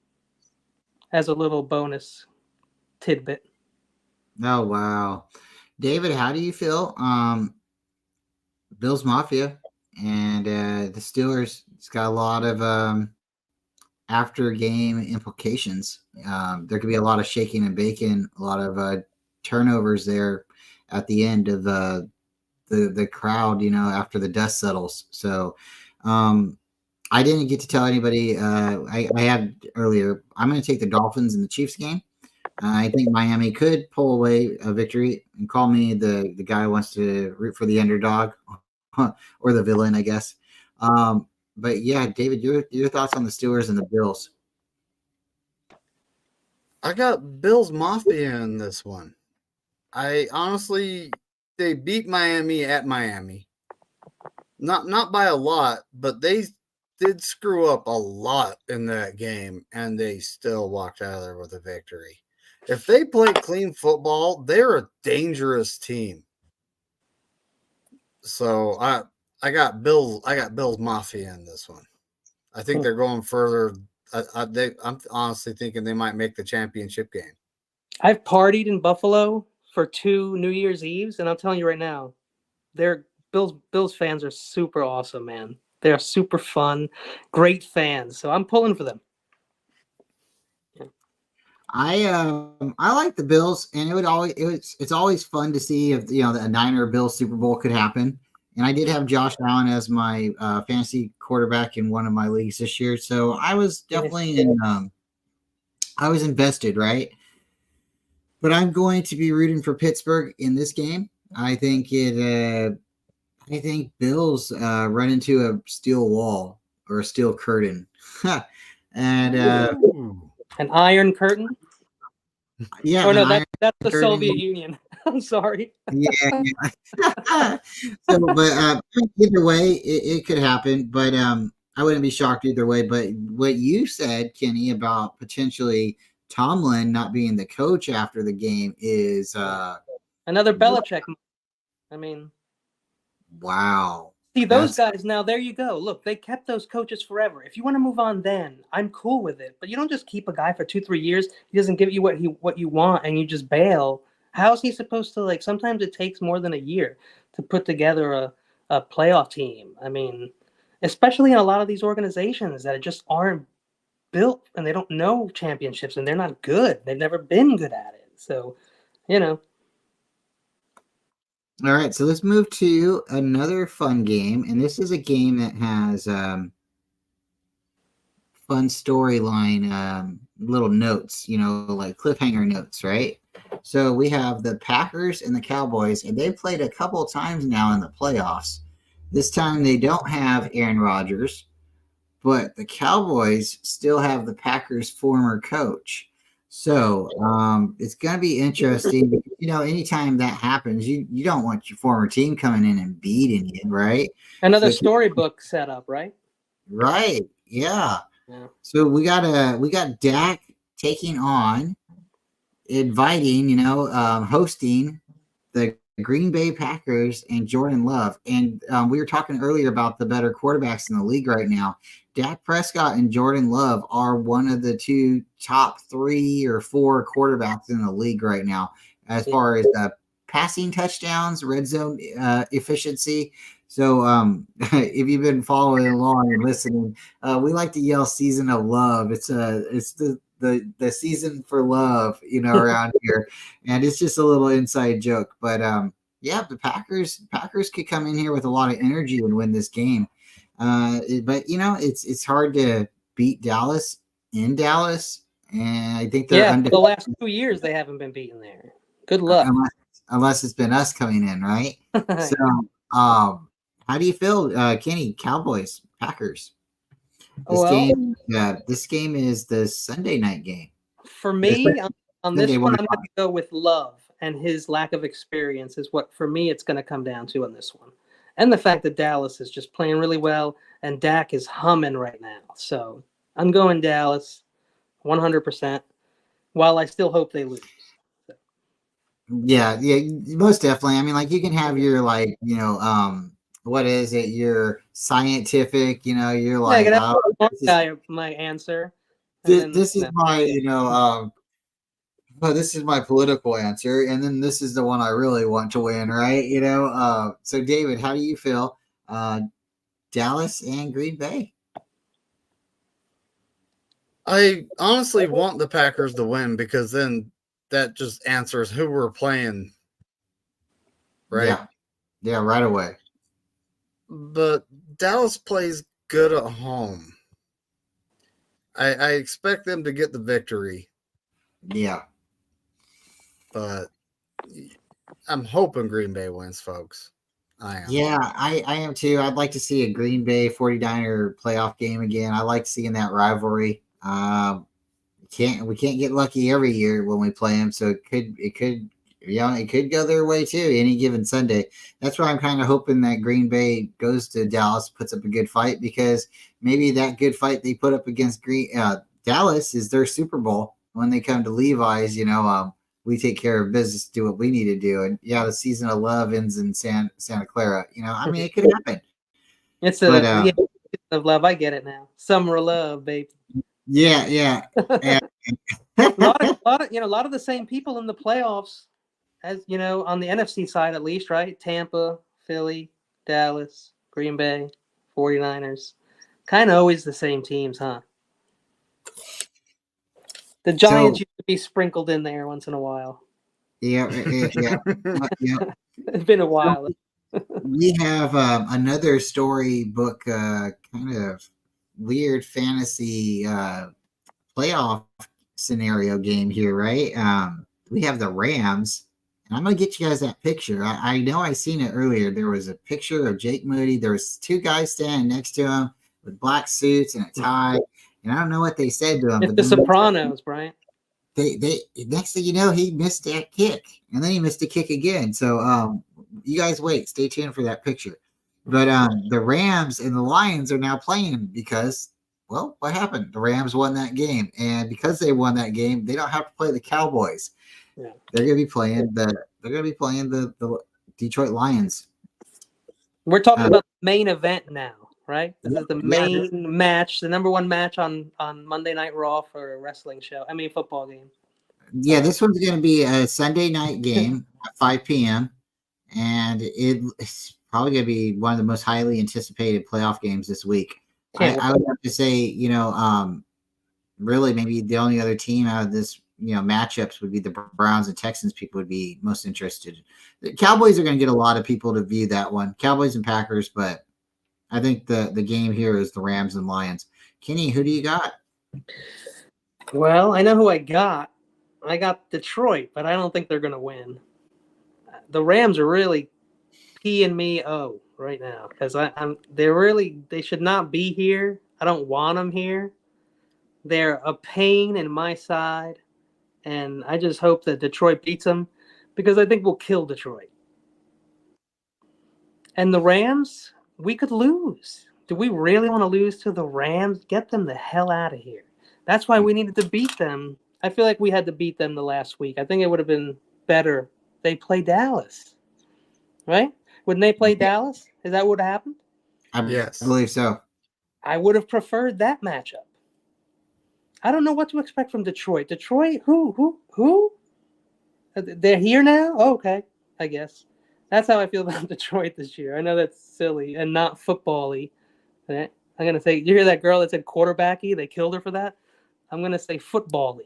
S2: as a little bonus tidbit.
S1: Oh wow. David, how do you feel? Bills Mafia and the Steelers. It's got a lot of after game implications. There could be a lot of shaking and baking, a lot of turnovers there at the end of the crowd, after the dust settles. So I didn't get to tell anybody. I had earlier. I'm going to take the Dolphins in the Chiefs game. I think Miami could pull away a victory, and call me the guy who wants to root for the underdog or the villain, I guess. But yeah, David, your thoughts on the Steelers and the Bills?
S3: I got Bills Mafia in this one. I honestly, they beat Miami at Miami. Not by a lot, but they did screw up a lot in that game, and they still walked out of there with a victory. If they play clean football, they're a dangerous team. So I got Bills Mafia in this one. I think they're going further. I'm honestly thinking they might make the championship game.
S2: I've partied in Buffalo for 2 New Year's Eves, and I'm telling you right now, they're Bills fans are super awesome, man. They're super fun, great fans. So I'm pulling for them.
S1: I like the Bills, and it's always fun to see if the Niner Bills Super Bowl could happen. And I did have Josh Allen as my fantasy quarterback in one of my leagues this year, so I was definitely I was invested, right? But I'm going to be rooting for Pittsburgh in this game. I think Bills run into a steel wall or a steel curtain, and
S2: an Iron Curtain.
S1: yeah.
S2: Oh no, that's the
S1: curtain.
S2: Soviet Union. I'm sorry.
S1: Yeah. So, but either way, it could happen. But I wouldn't be shocked either way. But what you said, Kenny, about potentially Tomlin not being the coach after the game is
S2: Another Belichick. I mean,
S1: wow.
S2: see, those guys now, there you go. Look, they kept those coaches forever. If you want to move on then, I'm cool with it. But you don't just keep a guy for 2-3 years. He doesn't give you what you want and you just bail. How's he supposed to, like, sometimes it takes more than a year to put together a playoff team. I mean, especially in a lot of these organizations that just aren't built and they don't know championships and they're not good. They've never been good at it. So, you know.
S1: All right, so let's move to another fun game, and this is a game that has fun storyline, little notes, like cliffhanger notes, right? So we have the Packers and the Cowboys, and they've played a couple times now in the playoffs. This time they don't have Aaron Rodgers, but the Cowboys still have the Packers' former coach. So it's going to be interesting. Anytime that happens, you don't want your former team coming in and beating you, right?
S2: Another storybook setup, right?
S1: Right. Yeah. So we got Dak taking on, inviting, hosting the Green Bay Packers and Jordan Love. And we were talking earlier about the better quarterbacks in the league right now. Dak Prescott and Jordan Love are one of the two top 3 or 4 quarterbacks in the league right now, as far as passing touchdowns, red zone efficiency. So if you've been following along and listening, we like to yell "Season of Love." It's the season for love, around here, and it's just a little inside joke. But yeah, the Packers could come in here with a lot of energy and win this game. But it's hard to beat Dallas in Dallas, and I think they're
S2: for the last 2 years they haven't been beaten there. Good luck,
S1: unless it's been us coming in, right? So, how do you feel, Kenny? Cowboys, Packers. This game is the Sunday night game.
S2: For me, on this one, I'm going to go with Love, and his lack of experience is what, for me, it's going to come down to on this one. And the fact that Dallas is just playing really well, and Dak is humming right now. So I'm going Dallas 100%, while I still hope they lose. So.
S1: Yeah, most definitely. I mean, like, you can have your, what is it? Your scientific, you're like,
S2: my answer.
S1: This is my, this is my political answer, and then this is the one I really want to win, right? So David, how do you feel? Dallas and Green Bay.
S3: I honestly want the Packers to win because then that just answers who we're playing, right?
S1: Yeah, right away.
S3: But Dallas plays good at home. I expect them to get the victory.
S1: Yeah.
S3: But I'm hoping Green Bay wins, folks. I am.
S1: Yeah, I am too. I'd like to see a Green Bay 49er playoff game again. I like seeing that rivalry. We can't get lucky every year when we play them, so it could go their way too any given Sunday. That's why I'm kind of hoping that Green Bay goes to Dallas, puts up a good fight, because maybe that good fight they put up against Dallas is their Super Bowl when they come to Levi's. We take care of business, do what we need to do, and the season of love ends in Santa Clara. I mean, it could happen.
S2: It's season of love. I get it now. Summer of love, baby.
S1: Yeah.
S2: a lot of the same people in the playoffs, as on the NFC side at least, right? Tampa, Philly, Dallas, Green Bay, 49ers. Kind of always the same teams, huh? The Giants used to be sprinkled in there once in a while.
S1: Yeah.
S2: It's been a while.
S1: We have another storybook, kind of weird fantasy playoff scenario game here, right? We have the Rams, and I'm going to get you guys that picture. I know I seen it earlier. There was a picture of Jake Moody. There was 2 guys standing next to him with black suits and a tie. And I don't know what they said to him.
S2: It's the Sopranos, Bryant.
S1: They next thing you know, he missed that kick, and then he missed a kick again. So you guys wait, stay tuned for that picture. But the Rams and the Lions are now playing because, well, what happened? The Rams won that game, and because they won that game, they don't have to play the Cowboys.
S2: Yeah.
S1: They're going to be playing the Detroit Lions.
S2: We're talking about the main event now, right? This is the
S1: yeah,
S2: main match, the number one match on Monday Night Raw for a wrestling show. I mean, football game.
S1: Yeah, this one's going to be a Sunday night game at 5 p.m. and it's probably going to be one of the most highly anticipated playoff games this week. I would have to say, really maybe the only other team out of this, matchups would be the Browns and Texans. People would be most interested. The Cowboys are going to get a lot of people to view that one, Cowboys and Packers, but I think the game here is the Rams and Lions. Kenny, who do you got?
S2: Well, I know who I got. I got Detroit, but I don't think they're going to win. The Rams are really peeing me right now because they should not be here. I don't want them here. They're a pain in my side, and I just hope that Detroit beats them because I think we'll kill Detroit. And the Rams, we could lose. Do we really want to lose to the Rams? Get them the hell out of here. That's why we needed to beat them. I feel like we had to beat them the last week. I think it would have been better. They play Dallas, right? Wouldn't they play Dallas? Is that what happened?
S3: Yes.
S1: I believe so.
S2: I would have preferred that matchup. I don't know what to expect from Detroit. Detroit? Who? They're here now? Oh, okay, I guess. That's how I feel about Detroit this year. I know that's silly and not football-y. I'm going to say, you hear that girl that said quarterbacky? They killed her for that? I'm going to say football-y.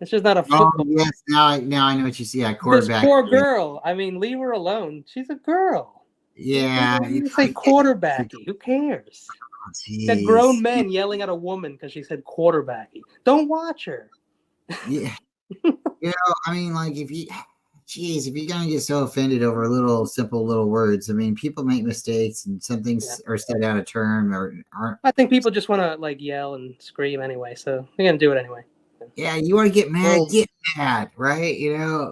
S2: It's just not a football.
S1: Oh, yes, now I know what you see. Yeah, quarterback.
S2: This poor girl. I mean, leave her alone. She's a girl.
S1: Yeah.
S2: You say quarterbacky. Who cares?
S1: Geez.
S2: That grown men yelling at a woman because she said quarterbacky. Don't watch her.
S1: Yeah. I mean, like if you're gonna get so offended over little simple little words, I mean, people make mistakes and some things are said out of turn or aren't.
S2: I think people just want to yell and scream anyway, so they're gonna do it anyway.
S1: Yeah, you want to get mad, get mad, right?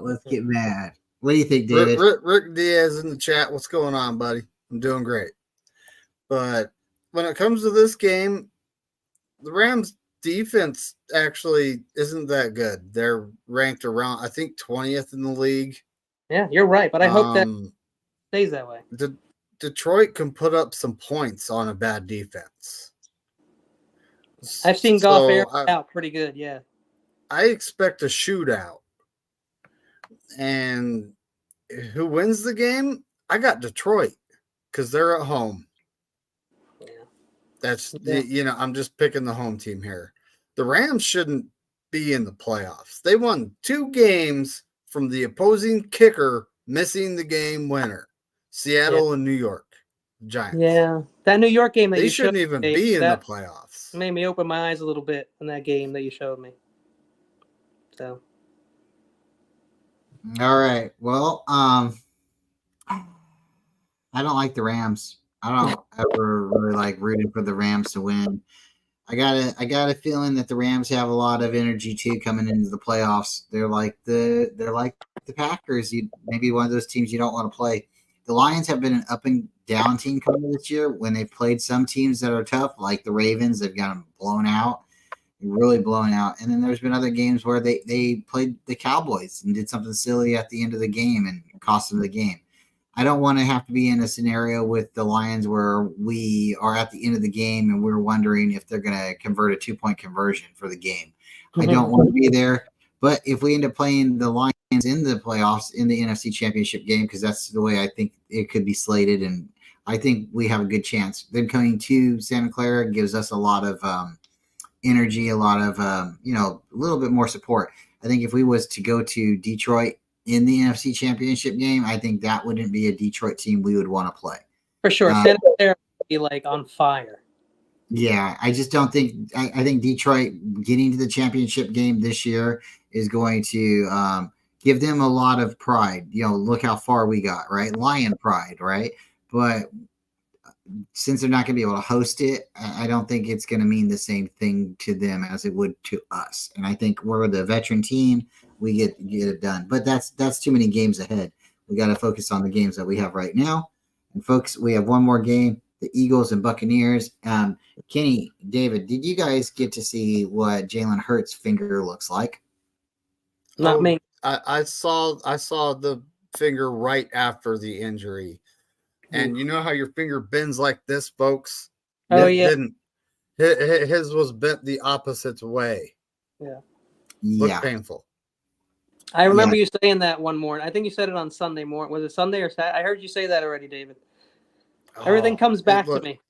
S1: Let's get mad. What do you think, David?
S3: Rick Diaz in the chat. What's going on, buddy? I'm doing great. But when it comes to this game, the Rams defense actually isn't that good. They're ranked around, I think, 20th in the league.
S2: Yeah, you're right, but I hope that stays that way.
S3: Detroit can put up some points on a bad defense.
S2: I've seen Goff air out pretty good, yeah.
S3: I expect a shootout. And who wins the game? I got Detroit because they're at home. Yeah. I'm just picking the home team here. The Rams shouldn't be in the playoffs. They won 2 games from the opposing kicker missing the game winner. Seattle and New York Giants.
S2: Yeah. That New York game that
S3: they
S2: you
S3: shouldn't
S2: showed
S3: even
S2: me,
S3: be in the playoffs.
S2: Made me open my eyes a little bit in that game that you showed me. So.
S1: All right. Well, I don't like the Rams. I don't ever really like rooting for the Rams to win. I got a feeling that the Rams have a lot of energy too coming into the playoffs. They're like the Packers. Maybe one of those teams you don't want to play. The Lions have been an up and down team coming this year. When they played some teams that are tough, like the Ravens, they've got them blown out, really blown out. And then there's been other games where they played the Cowboys and did something silly at the end of the game and cost them the game. I don't want to have to be in a scenario with the Lions where we are at the end of the game and we're wondering if they're going to convert a 2-point conversion for the game. I don't want to be there. But if we end up playing the Lions in the playoffs in the NFC Championship game, because that's the way I think it could be slated, and I think we have a good chance. Them coming to Santa Clara gives us a lot of energy, a lot of, a little bit more support. I think if we was to go to Detroit in the NFC Championship game, I think that wouldn't be a Detroit team we would want to play.
S2: For sure. Santa Clara would be on fire.
S1: Yeah, I just don't think I think Detroit getting to the championship game this year is going to give them a lot of pride. Look how far we got, right? Lion pride, right? But since they're not going to be able to host it, I don't think it's going to mean the same thing to them as it would to us. And I think we're the veteran team. We get it done. But that's too many games ahead. We got to focus on the games that we have right now. And folks, we have one more game: the Eagles and Buccaneers. Kenny, David, did you guys get to see what Jalen Hurts' finger looks like?
S2: Not me.
S3: I saw the finger right after the injury, and you know how your finger bends like this, folks.
S2: Oh
S3: It
S2: yeah,
S3: didn't. His was bent the opposite way.
S2: yeah.
S3: Looked
S1: Yeah,
S3: painful.
S2: I remember you saying that one morning. I think you said it on Sunday morning. Was it Sunday or Saturday? I heard you say that already, David. Everything comes back to me.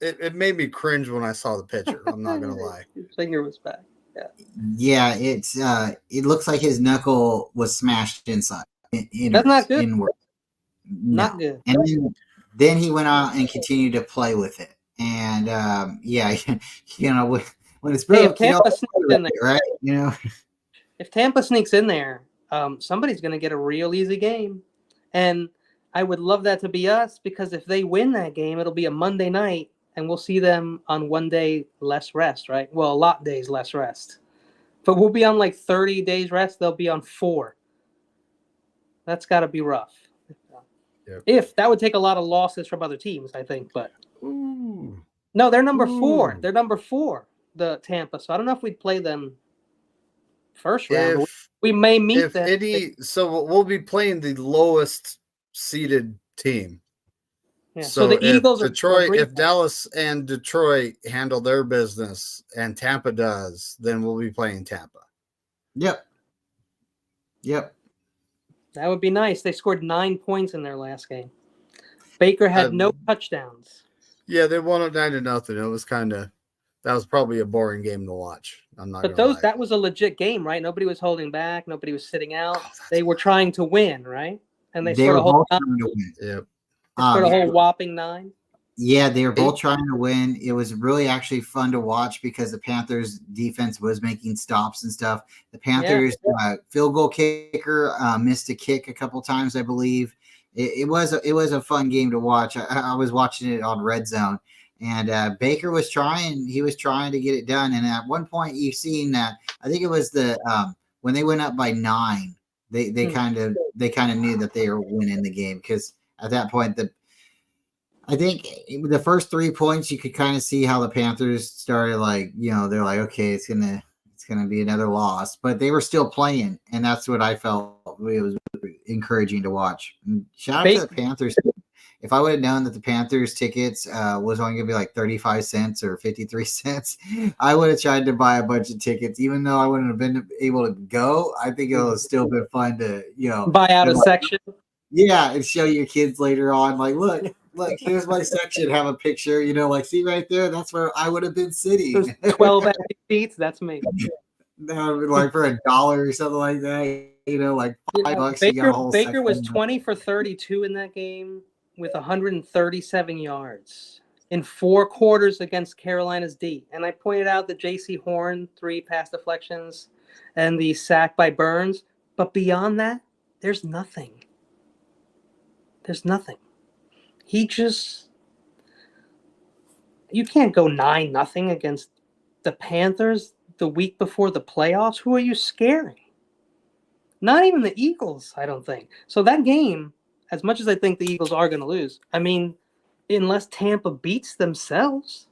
S3: It made me cringe when I saw the picture. I'm not gonna lie.
S2: Your finger was back. Yeah.
S1: yeah. It's it looks like his knuckle was smashed inside.
S2: That's not good.
S1: Inward. No.
S2: Not good.
S1: And then he went out and continued to play with it. And yeah, you know, when it's
S2: Hey,
S1: broke, you know, right? You know,
S2: if Tampa sneaks in there, somebody's going to get a real easy game. And I would love that to be us, because if they win that game, it'll be a Monday night and we'll see them on 1 day less rest, right? Well, a lot days less rest. But we'll be on like 30 days rest. They'll be on 4. That's got to be rough.
S3: Yep.
S2: If that would take a lot of losses from other teams, I think. But
S3: Ooh.
S2: no, they're number 4.
S3: Ooh.
S2: They're number 4, the Tampa. So I don't know if we'd play them first round. We may meet them.
S3: So we'll be playing the lowest seeded team.
S2: Yeah. So the
S3: if
S2: Eagles
S3: if Dallas and Detroit handle their business and Tampa does, then we'll be playing Tampa.
S1: Yep.
S2: That would be nice. They scored 9 points in their last game. Baker had no touchdowns.
S3: Yeah, they won it 9-0. That was probably a boring game to watch. I'm not.
S2: But that was a legit game, right? Nobody was holding back. Nobody was sitting out. They were trying to win, right? And they scored a whole 9.
S3: Yep.
S2: They scored a whole whopping 9.
S1: Yeah, they were both trying to win. It was really actually fun to watch because the Panthers defense was making stops and stuff. The Panthers field goal kicker missed a kick a couple times, I believe. It was a fun game to watch. I was watching it on Red Zone, and Baker was trying. He was trying to get it done. And at one point, you've seen that. I think it was when they went up by 9. They kind of knew that they were winning the game, because at that point I think the first 3 points, you could kind of see how the Panthers started, like, you know, they're like, okay, it's gonna be another loss, but they were still playing, and that's what I felt it was encouraging to watch. And shout out to the Panthers. If I would have known that the Panthers tickets was only gonna be like 35 cents or 53 cents, I would have tried to buy a bunch of tickets, even though I wouldn't have been able to go. I think it would have still been fun to, you know,
S2: buy out a section.
S1: Yeah, and show your kids later on, like, look, here's my section, have a picture, you know, like, see right there, that's where I would have been sitting.
S2: Those 12 empty seats, that's me.
S1: Like for $1 or something like that, you know, like $5.
S2: Baker,
S1: you got a whole
S2: Baker was
S1: section.
S2: 20 for 32 in that game with 137 yards in 4 quarters against Carolina's D. And I pointed out the J.C. Horn 3 pass deflections and the sack by Burns. But beyond that, there's nothing. There's nothing. You can't go 9-0 against the Panthers the week before the playoffs. Who are you scaring? Not even the Eagles, I don't think. So that game, as much as I think the Eagles are going to lose, I mean, unless Tampa beats themselves.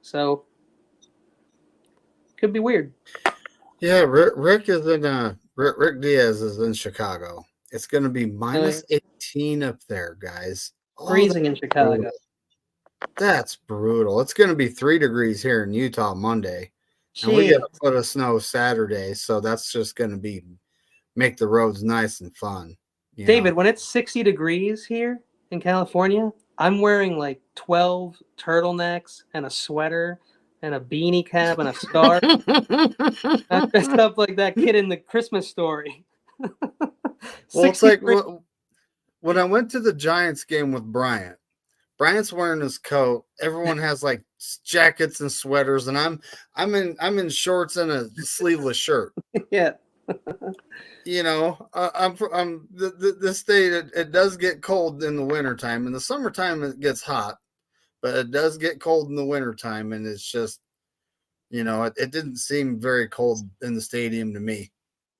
S2: So, could be weird.
S3: Yeah, Rick Diaz is in Chicago. It's going to be minus 18 up there, guys.
S2: Freezing in Chicago.
S3: Brutal. That's brutal. It's going to be 3 degrees here in Utah Monday. Jeez. And we get a foot of snow Saturday, so that's just going to make the roads nice and fun.
S2: David, when it's 60 degrees here in California, I'm wearing like 12 turtlenecks and a sweater and a beanie cap and a scarf. I'm dressed up like that kid in the Christmas Story.
S3: Well, it's like when I went to the Giants game with Bryant's wearing his coat. Everyone has like jackets and sweaters, and I'm in shorts and a sleeveless shirt.
S2: Yeah.
S3: You know, I'm this state. It does get cold in the wintertime. In the summertime, it gets hot, but it does get cold in the wintertime, and it's just, you know, it didn't seem very cold in the stadium to me.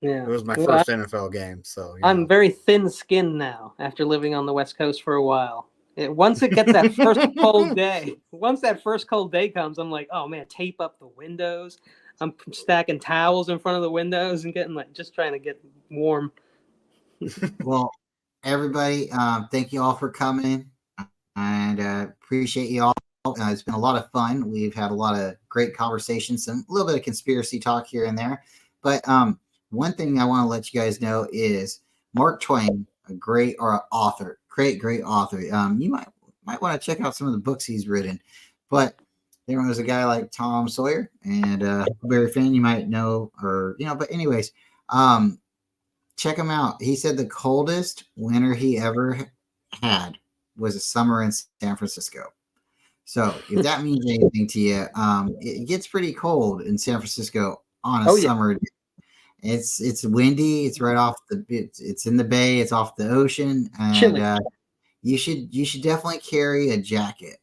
S2: Yeah.
S3: It was my
S2: Well,
S3: first NFL game, so
S2: I'm very thin-skinned now after living on the West Coast for a while. Once it gets that first cold day, once that first cold day comes, I'm like, oh man, tape up the windows. I'm stacking towels in front of the windows and getting just trying to get warm.
S1: Well, everybody, thank you all for coming, and appreciate you all. It's been a lot of fun. We've had a lot of great conversations, some a little bit of conspiracy talk here and there. But one thing I want to let you guys know is Mark Twain, a great author, great author. You might want to check out some of the books he's written. But there was a guy like Tom Sawyer and Huckleberry Finn, you might know, or But anyways, check him out. He said the coldest winter he ever had was a summer in San Francisco. So if that means anything to you, it gets pretty cold in San Francisco on a summer day. It's windy. It's right off it's in the bay. It's off the ocean, and you should definitely carry a jacket.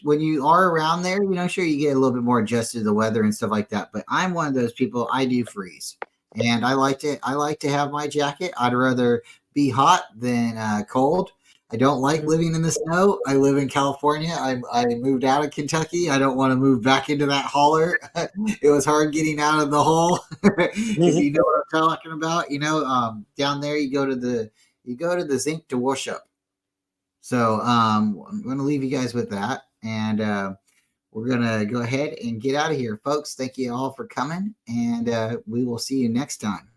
S1: When you are around there, sure you get a little bit more adjusted to the weather and stuff like that. But I'm one of those people. I do freeze, and I like to have my jacket. I'd rather be hot than cold. I don't like living in the snow. I live in California. I moved out of Kentucky. I don't want to move back into that holler. It was hard getting out of the hole. If you know what I'm talking about, down there you go to the zinc to wash up. So I'm going to leave you guys with that, and we're going to go ahead and get out of here, folks. Thank you all for coming, and we will see you next time.